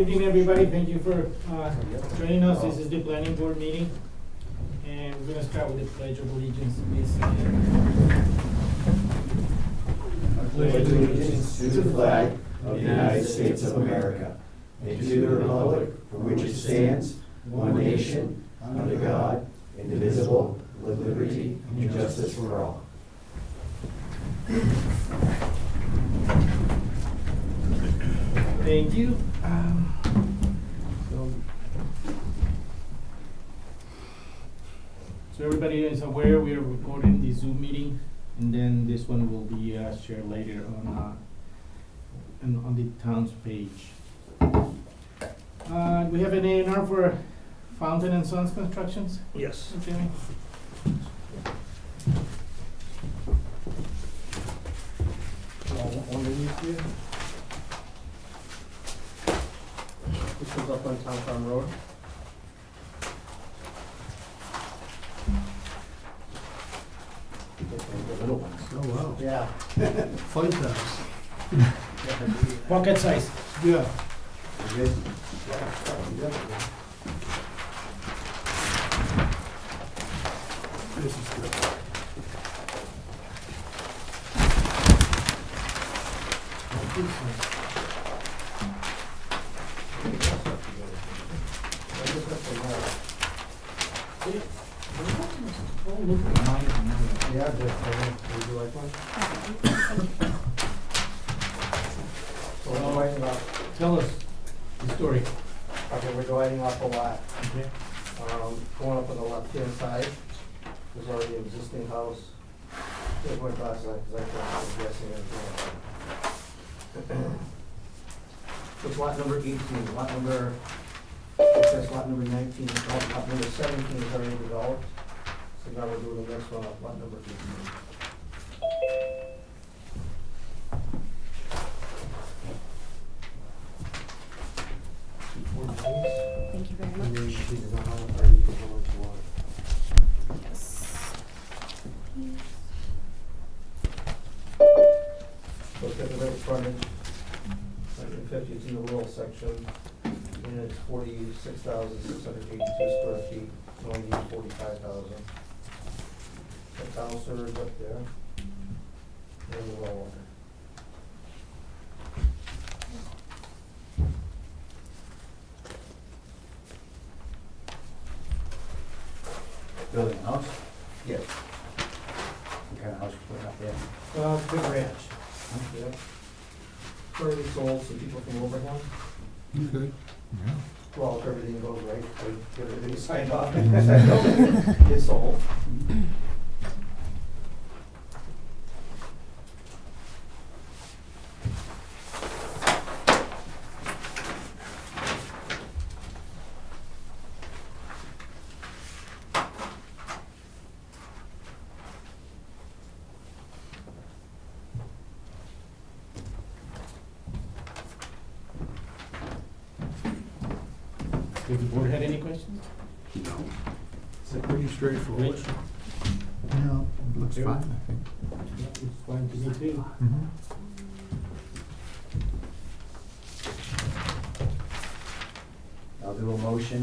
Good evening, everybody. Thank you for joining us. This is the planning board meeting. And we're gonna start with the pledge of allegiance. Please. I pledge allegiance to the flag of the United States of America and to the republic for which it stands, one nation, under God, indivisible, with liberty and justice for all. Thank you. So everybody is aware we are recording the Zoom meeting, and then this one will be shared later on the town's page. We have an A&R for Fountain and Sons Constructions. Yes. Jimmy? Underneath here. This comes up on Town Farm Road. The little ones. Oh, wow. Yeah. Fun times. Pocket size. Yeah. Good. This is good. Yeah, would you like one? So we're dividing off, Tell us the story. okay, we're dividing off a lot. Okay. Going up on the left-hand side, there's already an existing house. There's my glasses on, because I can't, guessing everything. It's lot number 18, lot number, it says lot number 19, lot number 17 is already developed. So now we're doing the next one, lot number 18. Thank you very much. Yes. So it's got the right frontage, 150, it's in the rural section, and it's 46,682 square feet, only need 45,000. The town sewer is up there, and the well water. Building a house? Yes. What kind of house you putting up there? Big ranch. Yeah. Currently sold to people from Wilbraham. Good. Yeah. Well, if everything goes right, they get everything signed off. It's sold. Does the board have any questions? No. It's pretty straightforward. Rich? Yeah, it looks fine, I think. Yeah, it's fine to me too. I'll do a motion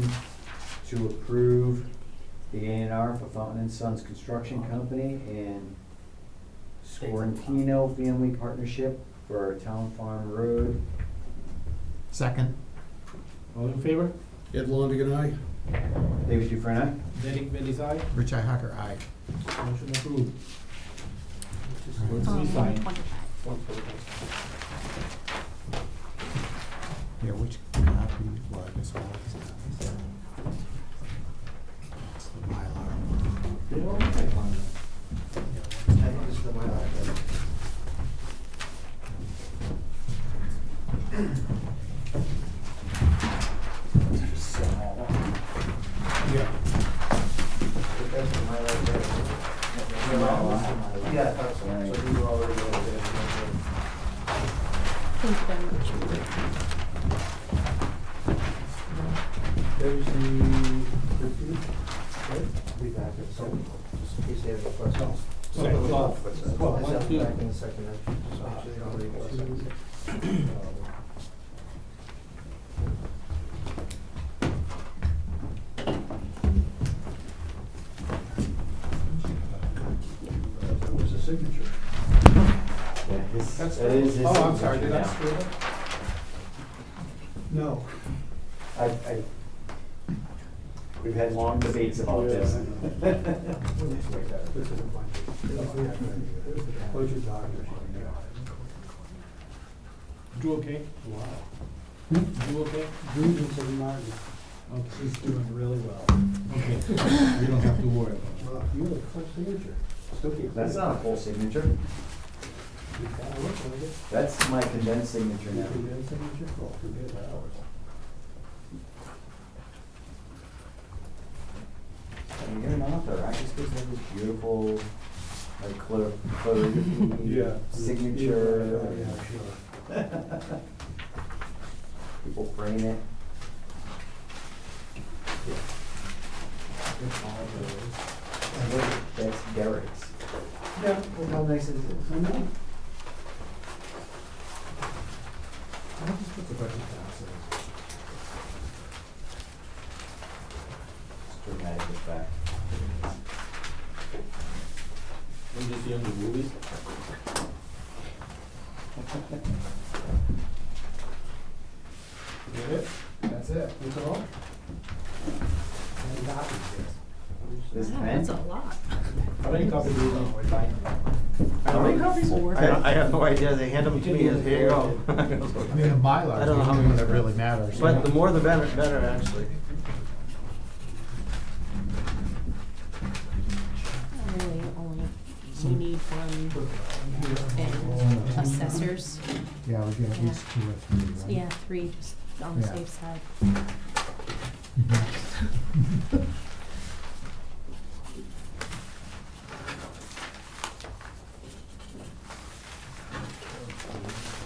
to approve the A&R for Fountain and Sons Construction Company and Scorantino Family Partnership for Town Farm Road. Second. All in favor? Ed Longigan, aye. David Dufresne, aye? Derek Bailey's aye. Rich Hacker, aye. Motion approved. Once we sign. 125. Yeah, which copy, well, I guess all of these copies. It's the Mylar. I think this is the Mylar. Just send that up. Yeah. That's the Mylar there. Yeah, that's one, so we were already over there. Thank you very much. There's the deed, right? Be back in a second, just in case they have any questions. Okay. Well, I'll be back in a second, just make sure they don't leave us. signature. Yeah, his, That's- that is his Oh, I'm sorry, signature did I now. screw it up? No. We've had long debates about this. Close your doctor. Drew okay? Wow. Drew okay? Okay. He's doing really well. Okay, we don't have to worry about Well, you have a full signature. Still keep. That's not a full signature. You kinda look like it. That's my condensed signature now. You did a signature? Well, forget ours. And you're an author. I just supposed to have this beautiful, like, calligraphy, signature. Yeah, sure. People frame it. And look, that's Derek's. Yeah. Look how nice it is. I know. I just put the budget passes. It's dramatic effect. it. You see on the movies? Get it? That's it. That's all? And copies, yes. This Wow, pen? that's a lot. How many copies do you want? How many copies? Four. I have no idea, they hand them to me, as, here you go. I mean, a Mylar I don't know how is the many thing that really matters. But the more the better, actually. Really, only, we need one and assessors. Yeah, we get at least 2 or 3, right? Yeah, 3, just on the Yeah. safe side.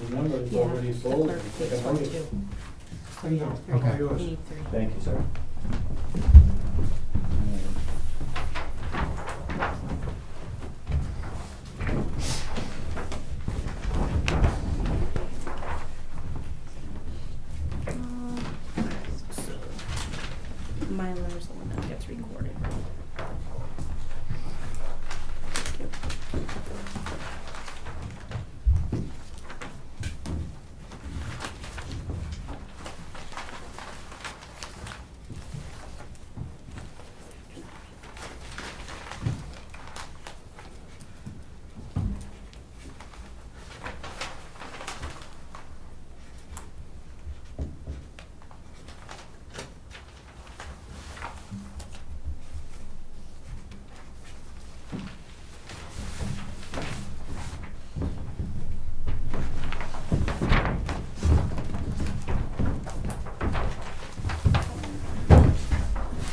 Remember, it's Yeah, already the sold. clerk It's like takes a one mortgage. too. So yeah, 3, Okay. we need 3. Thank you, sir. So, Mylar's the one that gets recorded.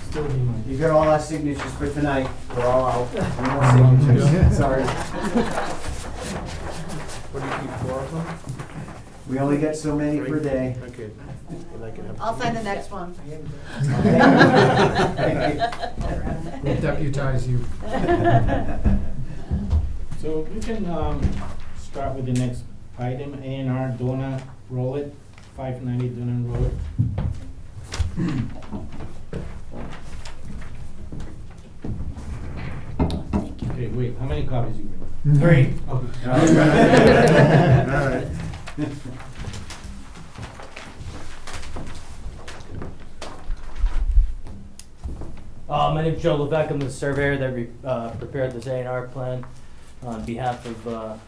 Still need mine. You got all our signatures for tonight. We're all out. No more signatures. Sorry. What do you keep, 4 of them? We only get so many per day. Okay. And I can have. I'll sign the next one. We'll deputize you. So we can, start with the next item, A&R Donna Rollett, 590 Dunham Road. Thank you. Okay, wait, how many copies you bring? 3. Oh, Alright. My name's Joe Levesque. I'm the surveyor that prepared this A&R plan on behalf of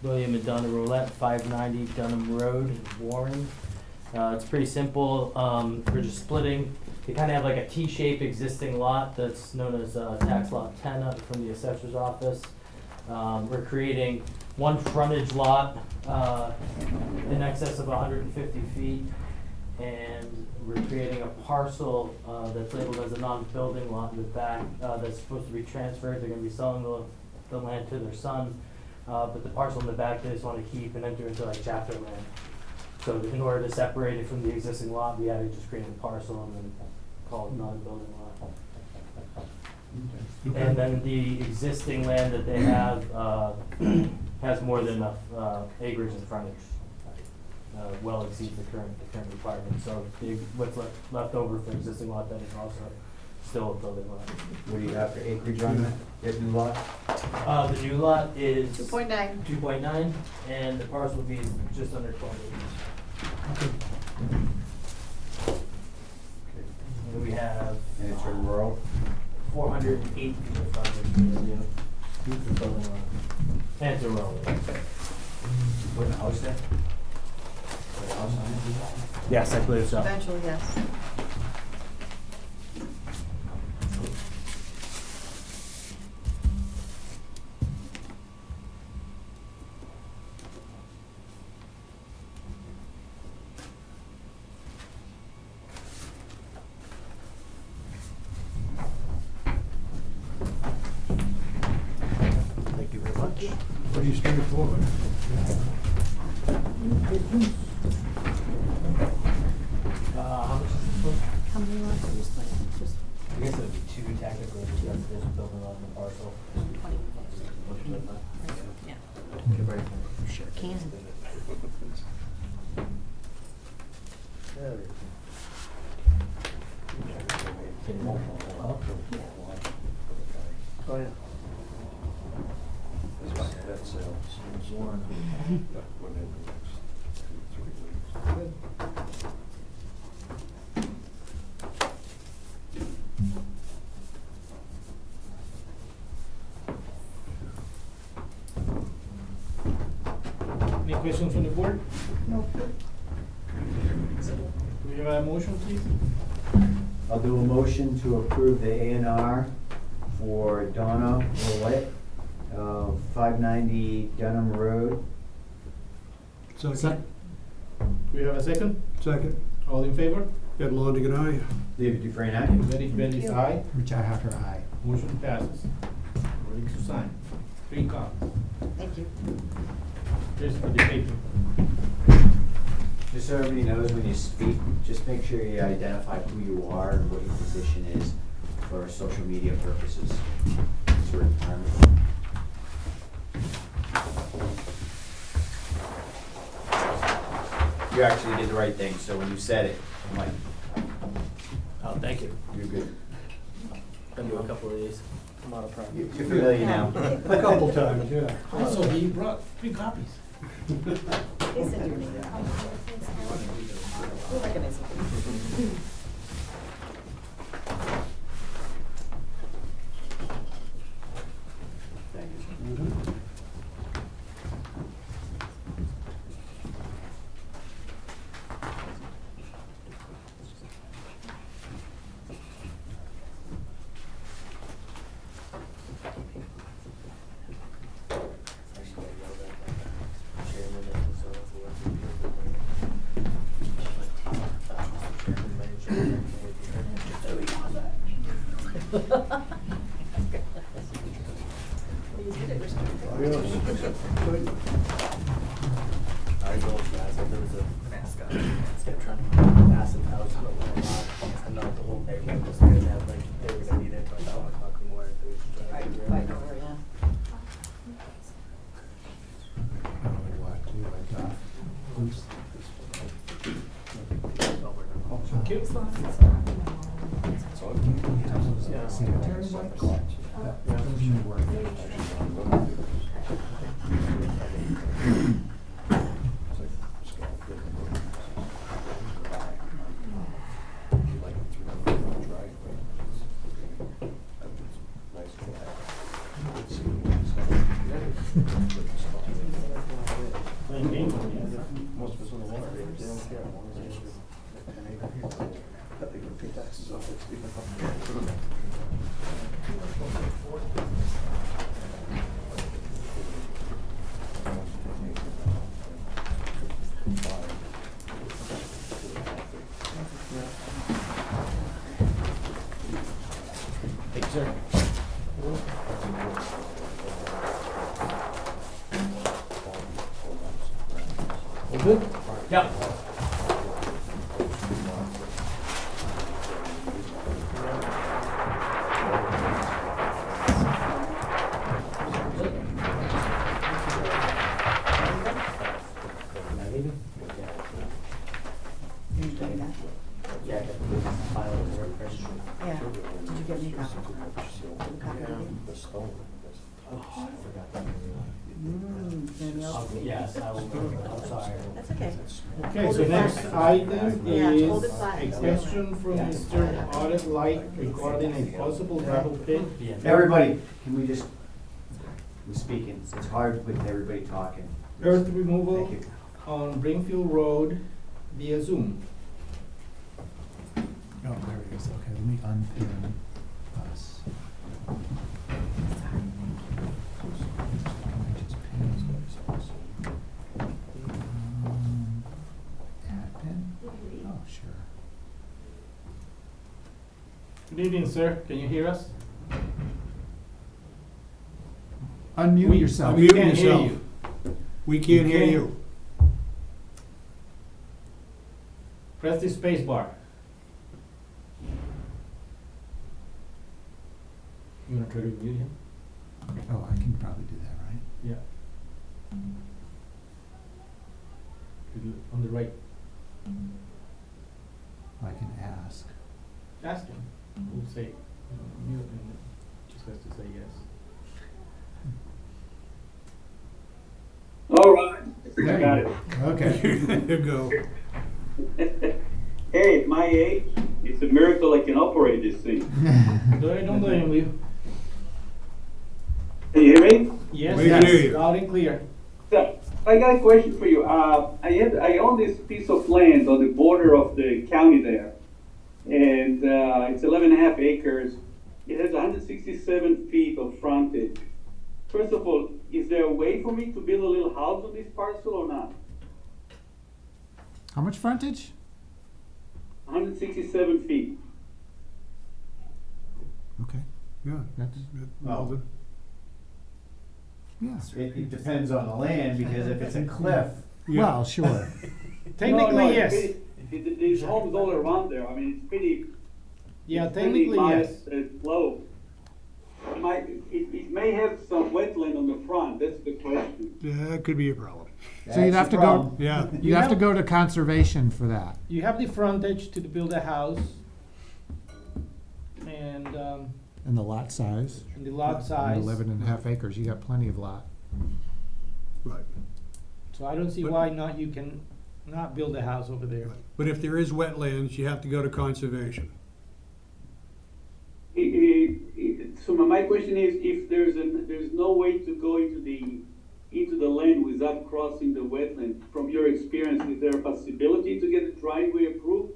William and Donna Roulette, 590 Dunham Road, Warren. It's pretty simple. We're just splitting. They kind of have like a T-shaped existing lot that's known as tax lot 10 up from the assessor's office. We're creating one frontage lot in excess of 150 feet. And we're creating a parcel that's labeled as a non-building lot in the back that's supposed to be transferred. They're gonna be selling the land to their son. But the parcel in the back, they just wanna keep and enter into like chapter land. So in order to separate it from the existing lot, we had to just create a parcel and then call it non-building lot. And then the existing land that they have has more than enough acreage and frontage. Well exceeds the current requirement, so what's left over for existing lot that is also still a building lot. What do you have for acreage on that, that new lot? The new lot is 2.9. 2.9, and the parcel will be just under 12 acres. And we have And it's in rural? 408 feet of frontage. Building lot. And it's a road. Put a house there? Put a house on it? Yes, I believe so. Eventually, yes. Thank you very much. Pretty straightforward. How much is this one? How many lots are you splitting? Just I guess it would be two technically, because there's a building lot in the parcel. 20. Yeah. Sure can. Oh, yeah. Any questions from the board? No. Do we have a motion, please? I'll do a motion to approve the A and R for Donna Rolette, 590 Dunham Road. Second. Do we have a second? Second. All in favor? Ed Longigan, aye. David Dufresne, aye. Derek Bailey's aye. Richi Hacker, aye. Motion passes. Ready to sign. 3 copies. Thank you. Here's for the paper. Just so everybody knows, when you speak, just make sure you identify who you are and what your position is for social media purposes. It's a requirement. You actually did the right thing, so when you said it, I'm like, Oh, thank you. you're good. Been to a couple of these. I'm out of practice. You're familiar now. A couple times, yeah. Also, he brought 3 copies. They said your name. We'll recognize it. You did it respectfully. Our goals, guys, like there was a mascot. Kept trying to pass him out to the whole lot. And not the whole neighborhood was going to have, like, they were going to be there till 1 o'clock in the morning. They was just trying to do it. Right over, yeah. Thank you. As long as it's not, Most of us in the water, they don't care. As long as it's 10 acres. But they can pay taxes off it. Thank you, sir. All good? Yep. you do that. Yeah, file it to registry. Yeah, did you get me a copy? Copy of it? Oh, I forgot that. Danielle? Yes, I will, I'm sorry. That's okay. Okay, Hold so it next flat. item Yeah, is hold it flat. a question from Mr. Audit Light regarding a possible gravel pit. Yeah. Everybody, can we just, we're speaking, it's hard with everybody talking. Earth removal Thank you. on Brimfield Road via Zoom. Oh, there it is. Okay, let me unpin us. Can I just pin? Add pin? Oh, sure. Good evening, sir. Can you hear us? Unmute yourself. We can't hear you. We can't hear Okay. you. Press the space bar. You wanna try to mute him? Oh, I can probably do that, right? Yeah. On the right. I can ask. Ask him. We'll say mute and just has to say yes. All right, There got you it. go. Okay. There you go. Hey, at my age, it's a miracle I can operate this thing. Don't blame you. Can you hear me? Yes, We can hear yes, you. loud and clear. So, I got a question for you. I own this piece of land on the border of the county there, and it's 11.5 acres. It has 167 feet of frontage. First of all, is there a way for me to build a little house on this parcel or not? How much frontage? 167 feet. Okay. Yeah. That's, Well, yeah. it depends on the land, because if it's a cliff, Well, sure. Technically, No, yes. There's homes all around there. I mean, it's pretty. Yeah, It's pretty technically, yes. modest, slope. It may have some wetland on the front, that's the question. Yeah, that could be a problem. So you'd that's have the to go, problem. Yeah. you'd have to go to conservation for that. You have the frontage to build a house. And And the lot size. the lot And size. 11.5 acres, you got plenty of lot. Right. So I don't see But- why not, you can not build a house over there. But if there is wetlands, you have to go to conservation. So my question is, if there's no way to go into the land without crossing the wetland, from your experience, is there a possibility to get a driveway approved?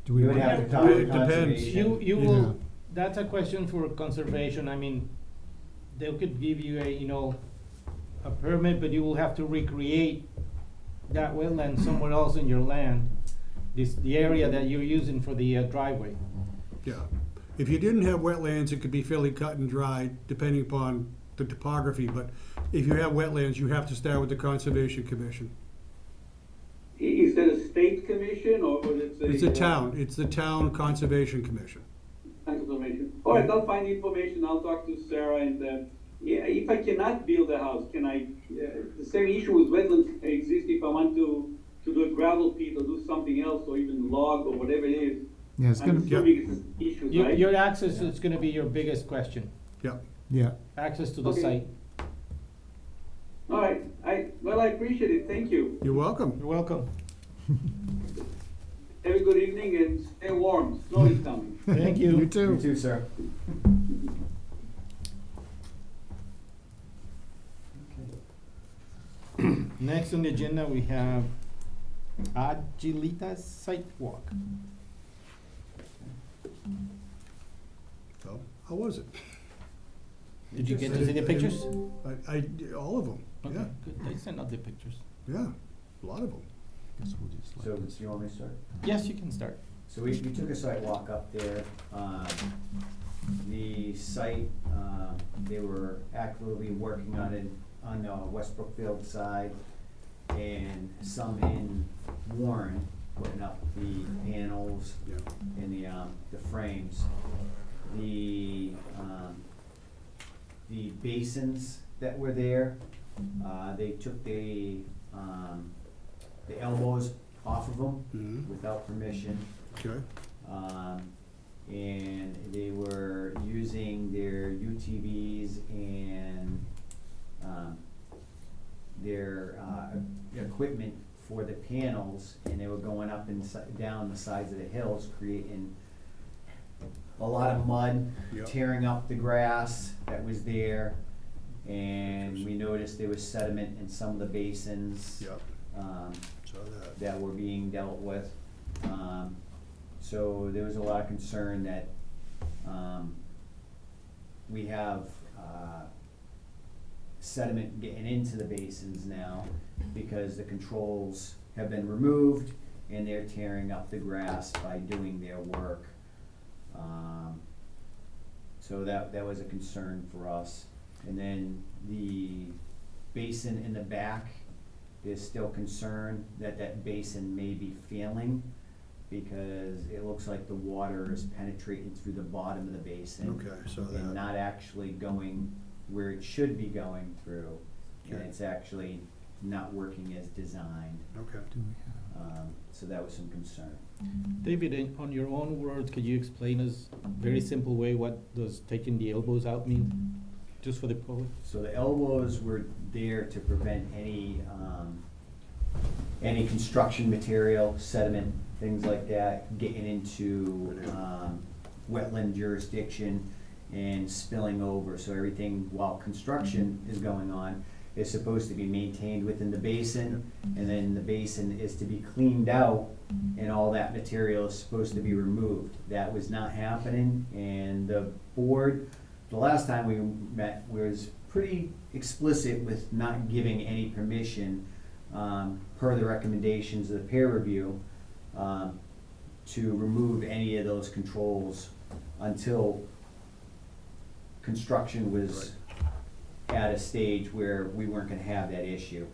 Do we you would want have to It talk to depends. conservation. You Yeah. will, that's a question for conservation. I mean, they could give you a permit, but you will have to recreate that wetland somewhere else in your land. The area that you're using for the driveway. Yeah. If you didn't have wetlands, it could be fairly cut and dry, depending upon the topography. But if you have wetlands, you have to start with the Conservation Commission. Is that a state commission or it's a? It's a town. It's the Town Conservation Commission. Information. All right, I'll find the information. I'll talk to Sarah and, yeah, if I cannot build a house, can I, the same issue with wetlands exists if I want to do a gravel pit or do something else or even log or whatever it is. Yeah, it's I'm gonna, assuming it's issues, right? Your access is gonna be your biggest question. Yeah. yeah. Access to the Okay. site. All right, I appreciate it. Thank you. You're welcome. You're welcome. Have a good evening and stay warm. Snow is coming. Thank you. You You too. too, sir. Next on the agenda, we have Agilita site walk. So, how was it? Did you get to see the pictures? All of them. Okay, Yeah. good. They sent out the pictures. Yeah. A lot of them. Guess we'll just let So, this- do you want me to start? Yes, you can start. So we took a site walk up there. The site, they were actively working on it on the West Brookfield side and some in Warren, putting up the panels Yeah. and the frames. The basins that were there, they took the elbows off of them Mhm. without permission. Okay, And they were using their UTVs and, their, equipment for the panels, and they were going up and down the sides of the hills, creating a lot of mud, Yep. tearing up the grass that was there. And we noticed there was sediment in some of the basins. yep, Um, saw that. that were being dealt with. So there was a lot of concern that, we have, sediment getting into the basins now because the controls have been removed and they're tearing up the grass by doing their work. So that was a concern for us. And then the basin in the back, there's still concern that that basin may be failing because it looks like the water is penetrating through the bottom of the basin. Okay, saw And that. not actually going where it should be going through. And Okay. it's actually not working as designed. Okay. Do we have? So that was some concern. David, on your own words, could you explain us, very simple way, what does taking the elbows out mean? Just for the public? So the elbows were there to prevent any construction material, sediment, things like that, getting into, wetland jurisdiction and spilling over. So everything, while construction is going on, is supposed to be maintained within the basin, and then the basin is to be cleaned out, and all that material is supposed to be removed. That was not happening, and the board, the last time we met, was pretty explicit with not giving any permission, per the recommendations of the peer review, to remove any of those controls until construction was at a stage where we weren't gonna have that issue.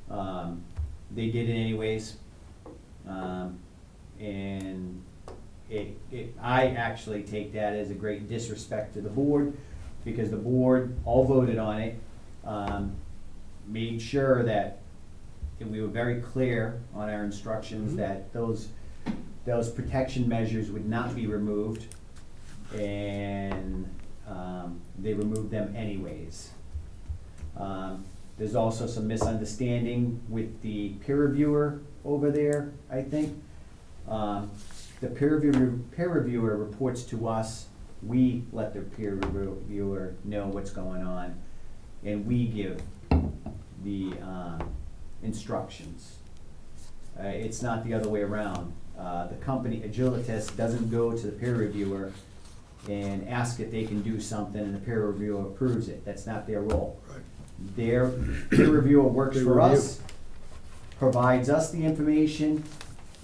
They did it anyways, and I actually take that as a great disrespect to the board, because the board all voted on it, made sure that we were very clear on our instructions that those protection measures would not be removed, and they removed them anyways. There's also some misunderstanding with the peer reviewer over there, I think. The peer reviewer reports to us, we let the peer reviewer know what's going on, and we give the instructions. It's not the other way around. The company, Agilitas, doesn't go to the peer reviewer and ask if they can do something and the peer reviewer approves it. That's not their role. Right. Their peer reviewer works They for review. us, provides us the information,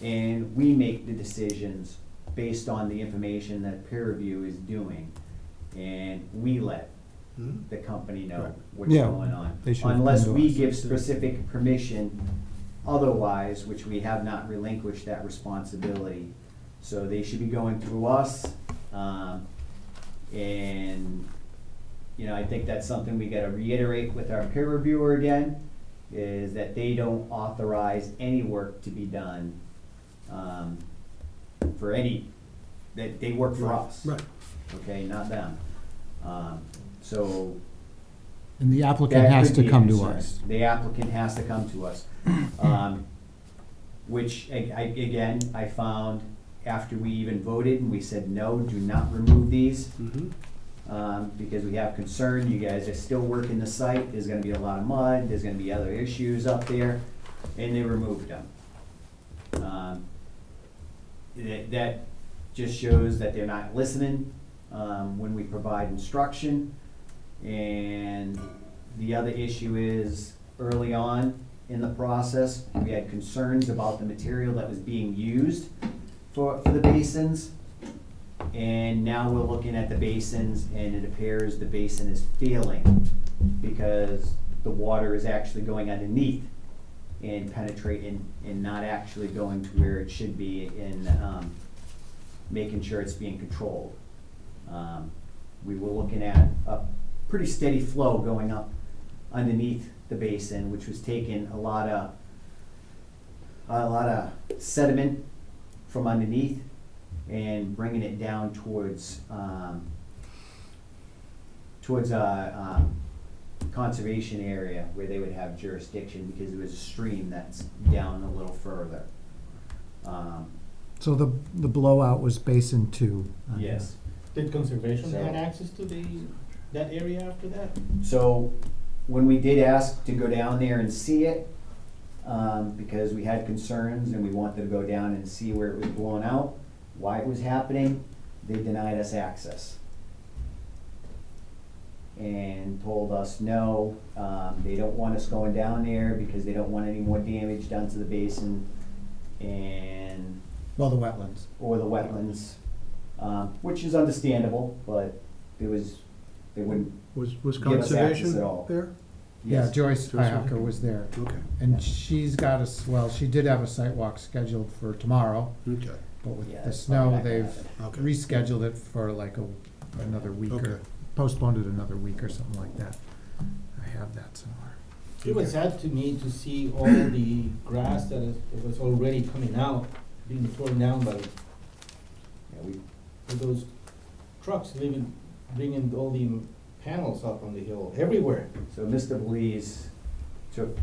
and we make the decisions based on the information that peer review is doing. And we let Hmm? the company know Right. what's Yeah, going on. they should come Unless to we us. give specific permission otherwise, which we have not relinquished that responsibility. So they should be going through us, and, you know, I think that's something we gotta reiterate with our peer reviewer again, is that they don't authorize any work to be done, for any, that they work for us. Right. Okay, not them. So And the applicant that has could to be a come to concern. us. The applicant has to come to us. Which, again, I found after we even voted and we said, no, do not remove these, Mm-hmm. because we have concern, you guys are still working the site, there's gonna be a lot of mud, there's gonna be other issues up there, and they removed them. That just shows that they're not listening, when we provide instruction. And the other issue is, early on in the process, we had concerns about the material that was being used for the basins. And now we're looking at the basins, and it appears the basin is failing because the water is actually going underneath and penetrating and not actually going to where it should be in making sure it's being controlled. We were looking at a pretty steady flow going up underneath the basin, which was taking a lot of a lot of sediment from underneath and bringing it down towards a conservation area where they would have jurisdiction, because there was a stream that's down a little further. So the blowout was Basin 2. Yes. Did conservation So- have access to that area after that? So when we did ask to go down there and see it, because we had concerns and we wanted to go down and see where it was blown out, why it was happening, they denied us access. And told us, no, they don't want us going down there because they don't want any more damage done to the basin and, Well, the wetlands. or the wetlands, which is understandable, but they wouldn't. Was Give us access conservation at all. there? Yeah, Yes. Joyce Joyce Ihacker Ihacker. was there. Okay, And she's got us, well, she did have a site walk scheduled for tomorrow, okay, but with Yeah, the it's probably snow, not gonna they've happen. okay. rescheduled it for like another week or Okay. postponed it another week or something like that. I have that somewhere. It was sad to me to see all the grass that was already coming out, being torn down by Yeah, those trucks bringing all the panels up on the hill, everywhere. So Mr. Belize took,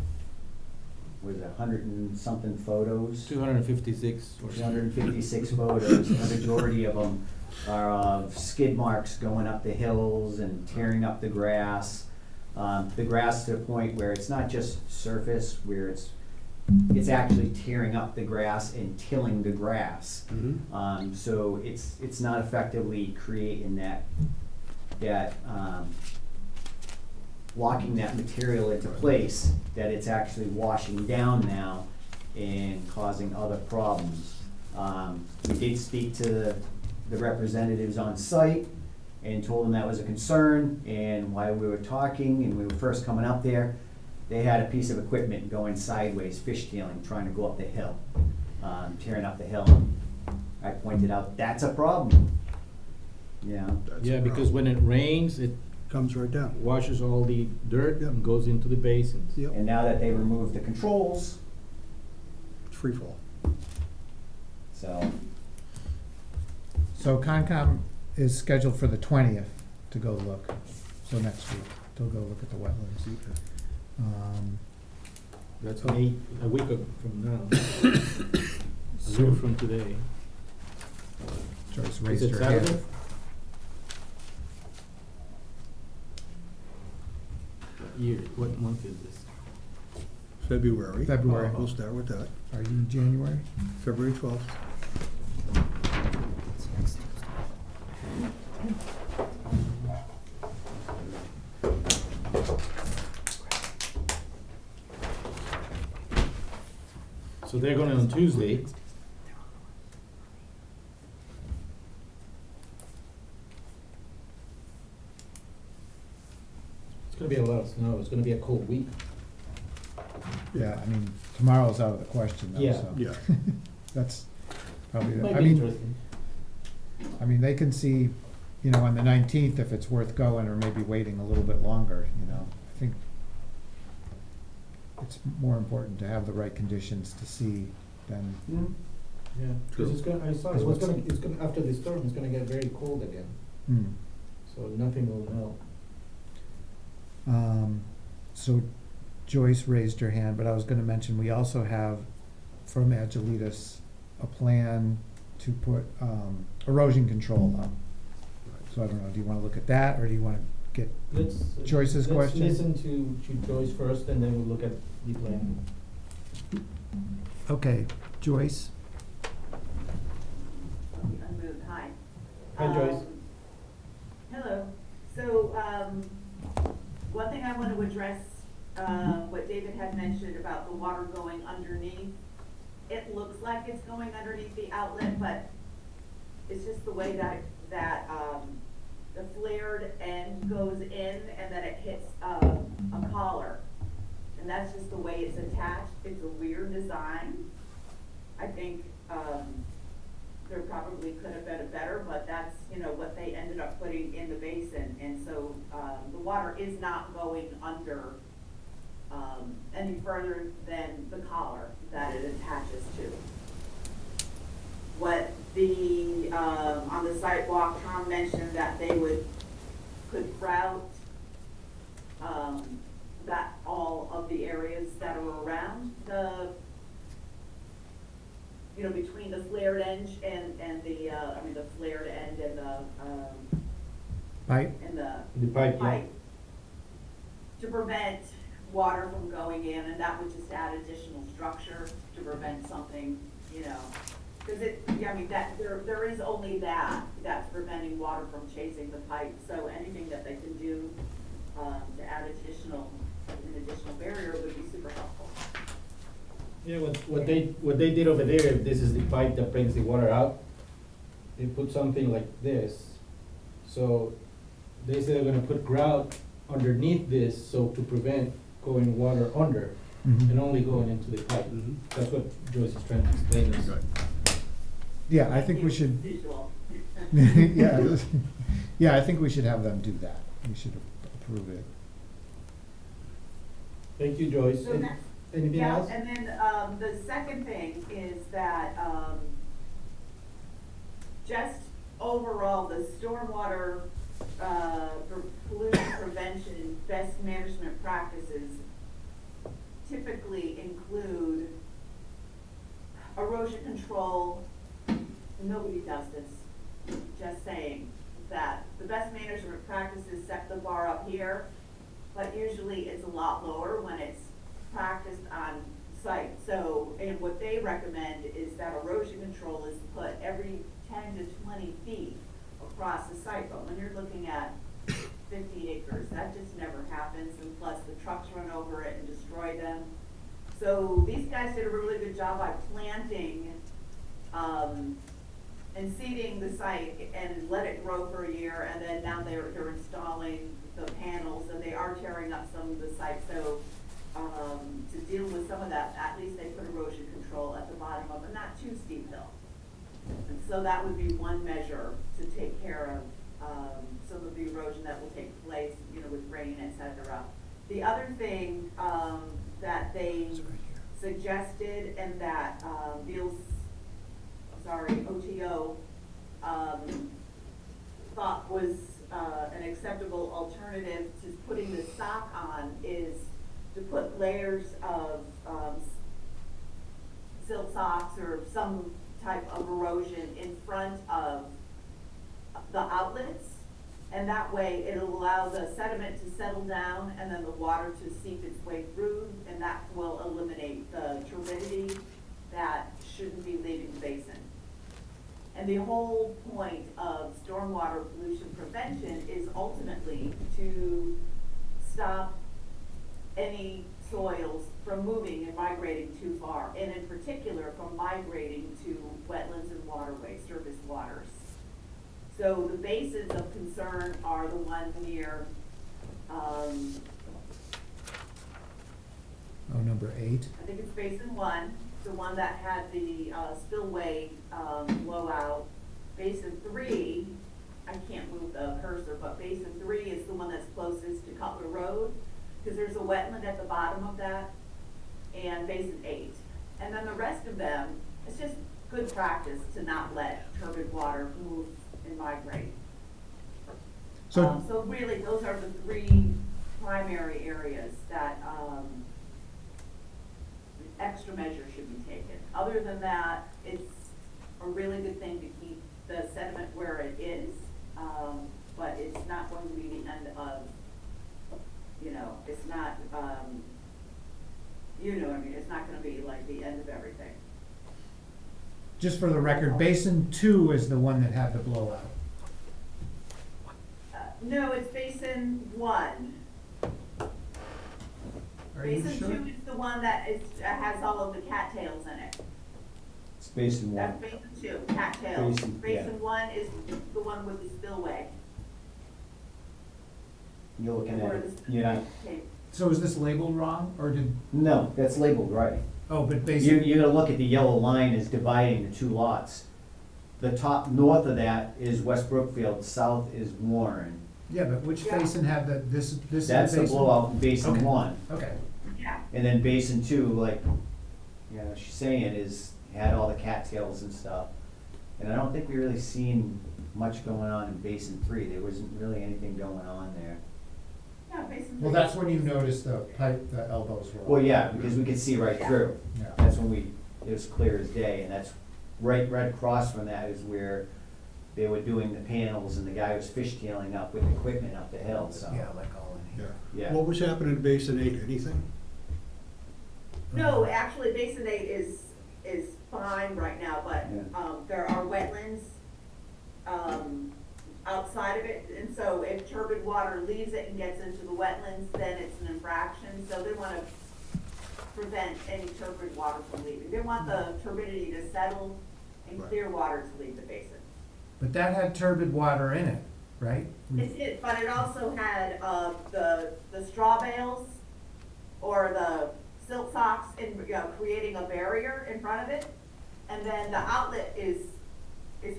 was it 100 and something photos? 256 or 256 photos, and the majority of them are of skid marks going up the hills and tearing up the grass. The grass to the point where it's not just surface, where it's actually tearing up the grass and tilling the grass. Mhm. So it's not effectively creating that, locking that material into place, that it's actually washing down now and causing other problems. We did speak to the representatives on site and told them that was a concern, and while we were talking and we were first coming up there, they had a piece of equipment going sideways, fishtailing, trying to go up the hill, tearing up the hill. I pointed out, that's a problem, you know? That's Yeah, the because problem. when it rains, it Comes right down. washes all the dirt Yep. and goes into the basins. Yep, And now that they removed the controls, it's free fall. so, So Concom is scheduled for the 20th to go look, so next week, to go look at the wetlands. That's a week from now, a week from today. Joyce Is raised it her hand. Saturday? What year, what month is this? February. February. We'll start with that. Are you in January? February 12th. So they're going on Tuesday. It's gonna be a lot of snow, it's gonna be a cold week. Yeah, I mean, tomorrow's out of the question though, Yeah. so. Yeah. That's probably, Might I be mean, interesting. they can see, on the 19th if it's worth going or maybe waiting a little bit longer, I think it's more important to have the right conditions to see than, Yeah, because it's gonna, I saw, Because what's- it's gonna, after the storm, it's gonna get very cold again, hmm. so nothing will melt. So Joyce raised her hand, but I was gonna mention, we also have from Agilitas a plan to put erosion control up. So I don't know, do you wanna look at that, or do you wanna get, Let's. Joyce's question? Let's listen to Joyce first, and then we'll look at the plan. okay, Joyce? Unmoved, hi. Hi, Joyce. Hello, so, one thing I want to address, what David had mentioned about the water going underneath. It looks like it's going underneath the outlet, but it's just the way that the flared end goes in and then it hits, a collar. And that's just the way it's attached. It's a weird design. I think, there probably could have been a better, but that's, what they ended up putting in the basin. And so, the water is not going under, any further than the collar that it attaches to. What the, on the sidewalk, Tom mentioned that they could grout, that all of the areas that are around the, between the flared end and the, the flared end and the, Pipe? and the The pipe, yeah. pipe, to prevent water from going in, and that would just add additional structure to prevent something, because there is only that's preventing water from chasing the pipe, so anything that they can do, to add an additional barrier would be super helpful. Yeah, what they did over there, if this is the pipe that brings the water out, they put something like this. So they said they're gonna put grout underneath this, so to prevent going water under Mhm. and only going into the pipe. That's what Joyce is trying to explain us. Yeah, I think we should, Visual. yeah, yeah, I think we should have them do that. We should approve it. Thank you, Joyce. So that's- Anything Yeah, else? and then, the second thing is that, just overall, the stormwater, pollution prevention, best management practices typically include erosion control. Nobody does this, just saying that the best management practices set the bar up here, but usually it's a lot lower when it's practiced on site. So, and what they recommend is that erosion control is put every 10 to 20 feet across the site, but when you're looking at 50 acres, that just never happens, and plus the trucks run over it and destroy them. So these guys did a really good job by planting, and seeding the site and let it grow for a year, and then now they're installing the panels, and they are tearing up some of the site. So to deal with some of that, at least they put erosion control at the bottom of a not too steep hill. And so that would be one measure to take care of some of the erosion that will take place, with rain, et cetera. The other thing that they suggested, and that OTO thought was an acceptable alternative to putting the sock on, is to put layers of silt socks or some type of erosion in front of the outlets, and that way it'll allow the sediment to settle down and then the water to seep its way through, and that will eliminate the turbidity that shouldn't be leaving the basin. And the whole point of stormwater pollution prevention is ultimately to stop any soils from moving and migrating too far, and in particular from migrating to wetlands and waterways, surface waters. So the basins of concern are the ones near, Number 8. I think it's basin 1, the one that had the spillway blowout. Basin 3, I can't move the cursor, but basin 3 is the one that's closest to Cutler Road, because there's a wetland at the bottom of that, and basin 8. And then the rest of them, it's just good practice to not let turbid water move and migrate. So, So really, those are the 3 primary areas that extra measures should be taken. Other than that, it's a really good thing to keep the sediment where it is, but it's not going to be the end of, it's not, it's not gonna be like the end of everything. just for the record, Basin 2 is the one that had the blowout. No, it's basin 1. Are you Basin sure? 2 is the one that has all of the cattails in it. It's basin 1. That's basin 2, cattails. Basin, yeah. Basin 1 is the one with the spillway. You're looking at Where it, the you're not, okay. So is this labeled wrong, or did, no, that's labeled right. oh, but You're, Basin, you're gonna look at the yellow line as dividing the 2 lots. The top north of that is West Brookfield, south is Warren. yeah, but which Yeah. basin had this is the That's the basin? blowout in basin Okay. 1. Okay, Yeah. And then basin two, like, you know, she's saying is, had all the cattails and stuff. And I don't think we really seen much going on in basin three. There wasn't really anything going on there. Yeah, basically. Well, that's when you noticed the pipe, the elbows were. Well, yeah, because we could see right through. Yeah. That's when it was clear as day, and that's right across from that is where they were doing the panels, and the guy was fishtailing up with equipment up the hill, so. Yeah, like all in here. Yeah. What was happening in Basin 8, anything? No, actually, Basin 8 is fine right now, but, Yeah. there are wetlands, outside of it, and so if turbid water leaves it and gets into the wetlands, then it's an infraction, so they wanna prevent any turbid water from leaving. They want the turbidity to settle and Right. clear water to leave the basin. But that had turbid water in it, right? It did, but it also had, the straw bales or the silt socks in, creating a barrier in front of it. And then the outlet is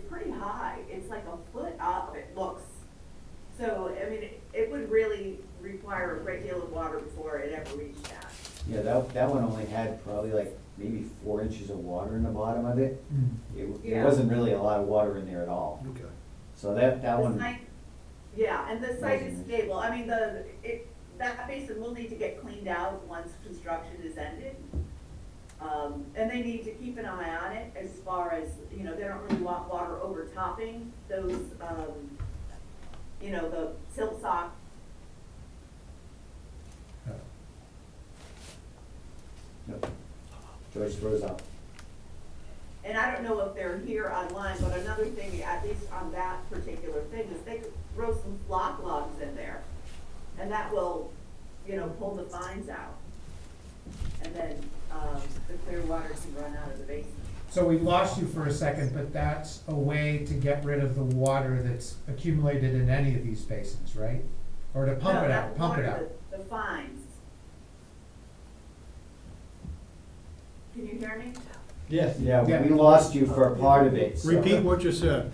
pretty high. It's like a foot up, it looks. So, I mean, it would really require a great deal of water before it ever reached that. Yeah, that one only had probably like maybe 4 inches of water in the bottom of it. It Yeah. wasn't really a lot of water in there at all. Okay. So that The one, site- Yeah, and the site is Wasn't- stable. I mean, that basin will need to get cleaned out once construction is ended. And they need to keep an eye on it as far as, they don't really want water overtopping those, the silt sock. Nope. Joyce throws up. And I don't know if they're here online, but another thing, at least on that particular thing, is they could throw some flock logs in there. And that will, pull the fines out. And then, the clear water can run out of the basin. So we lost you for a second, but that's a way to get rid of the water that's accumulated in any of these basins, right? Or to pump No, it that's out, pump it one out. of the fines. Can you hear me? Yes. Yeah, Yeah. we lost you for a part of it, so. Repeat what you said.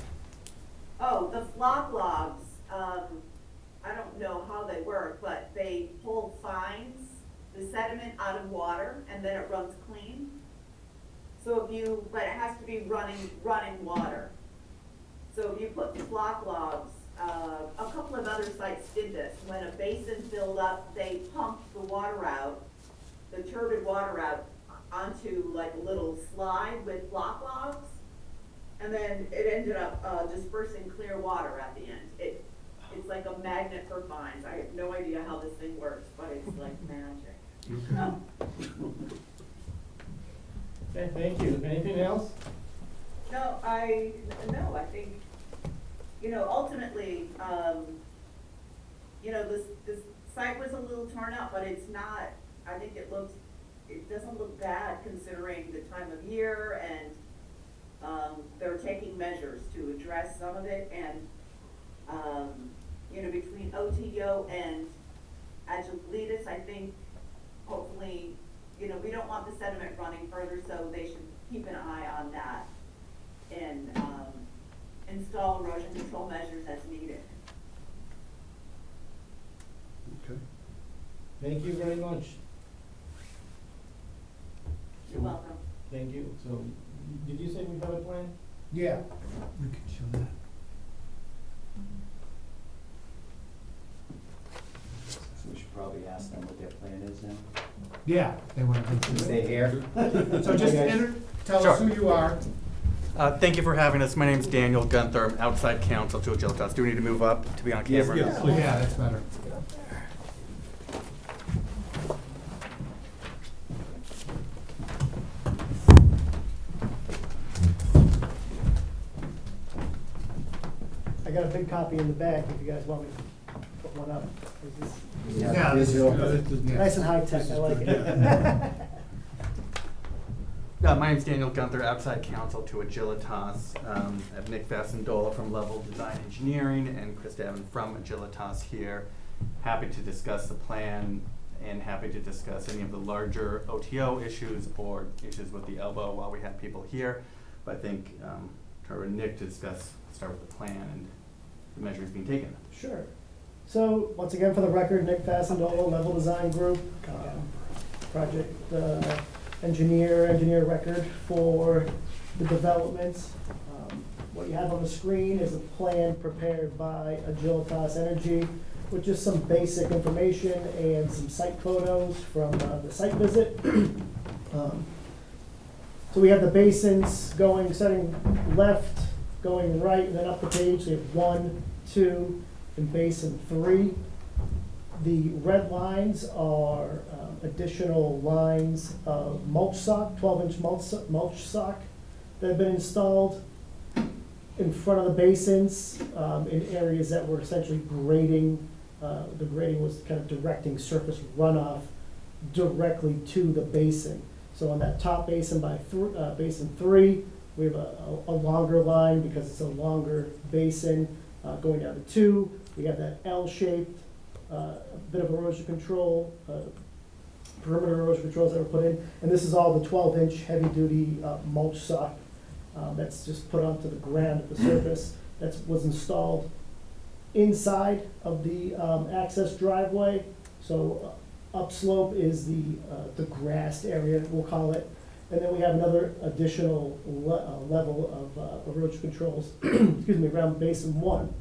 Oh, the flock logs, I don't know how they work, but they pull fines, the sediment out of water, and then it runs clean. So but it has to be running water. So if you put flock logs, a couple of other sites did this. When a basin filled up, they pumped the water out, the turbid water out, onto like a little slide with flock logs. And then it ended up dispersing clear water at the end. It's like a magnet for fines. I have no idea how this thing works, but it's like magic. Okay, thank you. Anything else? No, I think, ultimately, this site was a little torn up, but it's not, I think it doesn't look bad considering the time of year, and, they're taking measures to address some of it, and, between OTO and Agilitas, I think, hopefully, we don't want the sediment running further, so they should keep an eye on that and, install erosion control measures as needed. Okay. Thank you very much. You're welcome. Thank you. So, did you say we have a plan? Yeah. We could show that. So we should probably ask them what their plan is now. Yeah, they want to Since do they're here. So just tell us who you are. Thank you for having us. My name is Daniel Gunther. I'm outside counsel to Agilitas. Do we need to move up to be on Yes, camera? yes. Yeah, that's better. I got a big copy in the back if you guys want me to put one up. This is Yeah, this is good. Yeah. nice and high tech, I like it. My name is Daniel Gunther, outside counsel to Agilitas. I have Nick Fassendola from Level Design Engineering and Chris Davin from Agilitas here. Happy to discuss the plan and happy to discuss any of the larger OTO issues or issues with the elbow while we have people here. But I think turn over to Nick to discuss, start with the plan and the measures being taken. Sure. So, once again, for the record, Nick Fassendola, Level Design Group. project engineer record for the development. What you have on the screen is a plan prepared by Agilitas Energy, with just some basic information and some site photos from the site visit. So we have the basins starting left, going right, and then up the page. So you have 1, 2, and basin 3. The red lines are additional lines of mulch sock, 12-inch mulch sock that have been installed in front of the basins in areas that were essentially grading. The grading was kind of directing surface runoff directly to the basin. So on that top basin basin 3, we have a longer line because it's a longer basin. Going down to 2, we have that L-shaped, bit of erosion control, perimeter erosion controls that were put in. And this is all the 12-inch heavy-duty mulch sock that's just put onto the ground at the surface. That was installed inside of the access driveway. So upslope is the grassed area, we'll call it. And then we have another additional level of erosion controls, excuse me, around basin 1.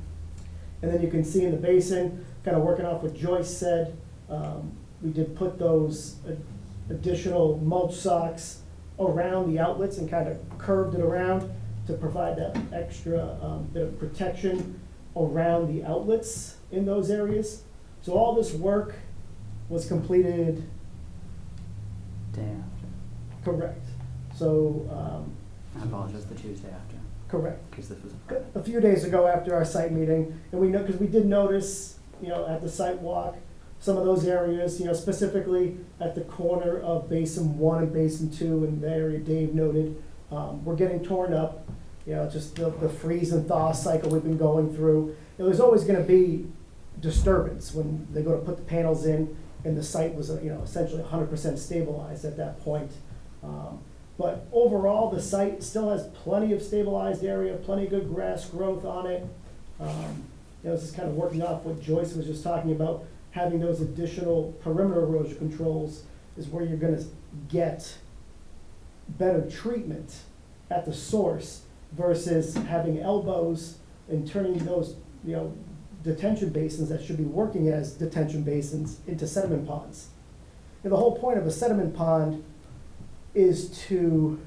And then you can see in the basin, kind of working off what Joyce said, we did put those additional mulch socks around the outlets and kind of curved it around to provide that extra bit of protection around the outlets in those areas. So all this work was completed. Day after. Correct. So. I apologize, the Tuesday after. Correct. Because this was A few days ago after our site meeting, and we know, because we did notice, at the site walk, some of those areas, specifically at the corner of Basin 1 and Basin 2, and the area Dave noted, were getting torn up. Just the freeze and thaw cycle we've been going through. There's always going to be disturbance when they go to put the panels in, and the site was, essentially 100% stabilized at that point. But overall, the site still has plenty of stabilized area, plenty of good grass growth on it. This is kind of working off what Joyce was just talking about. Having those additional perimeter erosion controls is where you're going to get better treatment at the source versus having elbows and turning those, detention basins that should be working as detention basins into sediment ponds. And the whole point of a sediment pond is to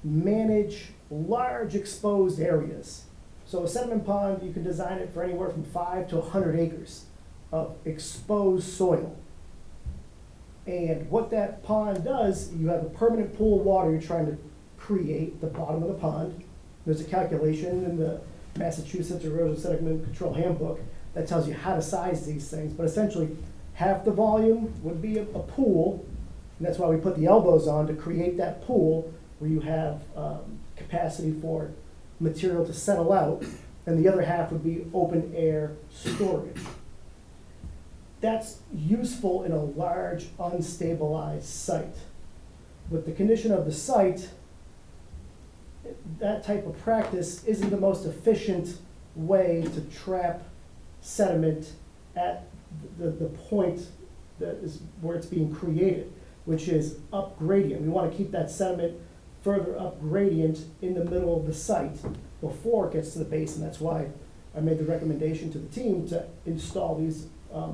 manage large exposed areas. So a sediment pond, you can design it for anywhere from 5 to 100 acres of exposed soil. And what that pond does, you have a permanent pool of water you're trying to create at the bottom of the pond. There's a calculation in the Massachusetts Erosion Sediment Control Handbook that tells you how to size these things, but essentially half the volume would be a pool, and that's why we put the elbows on to create that pool where you have capacity for material to settle out, and the other half would be open air storage. That's useful in a large, unstabilized site. With the condition of the site, that type of practice isn't the most efficient way to trap sediment at the point that is where it's being created, which is up gradient. We want to keep that sediment further up gradient in the middle of the site before it gets to the basin. That's why I made the recommendation to the team to install these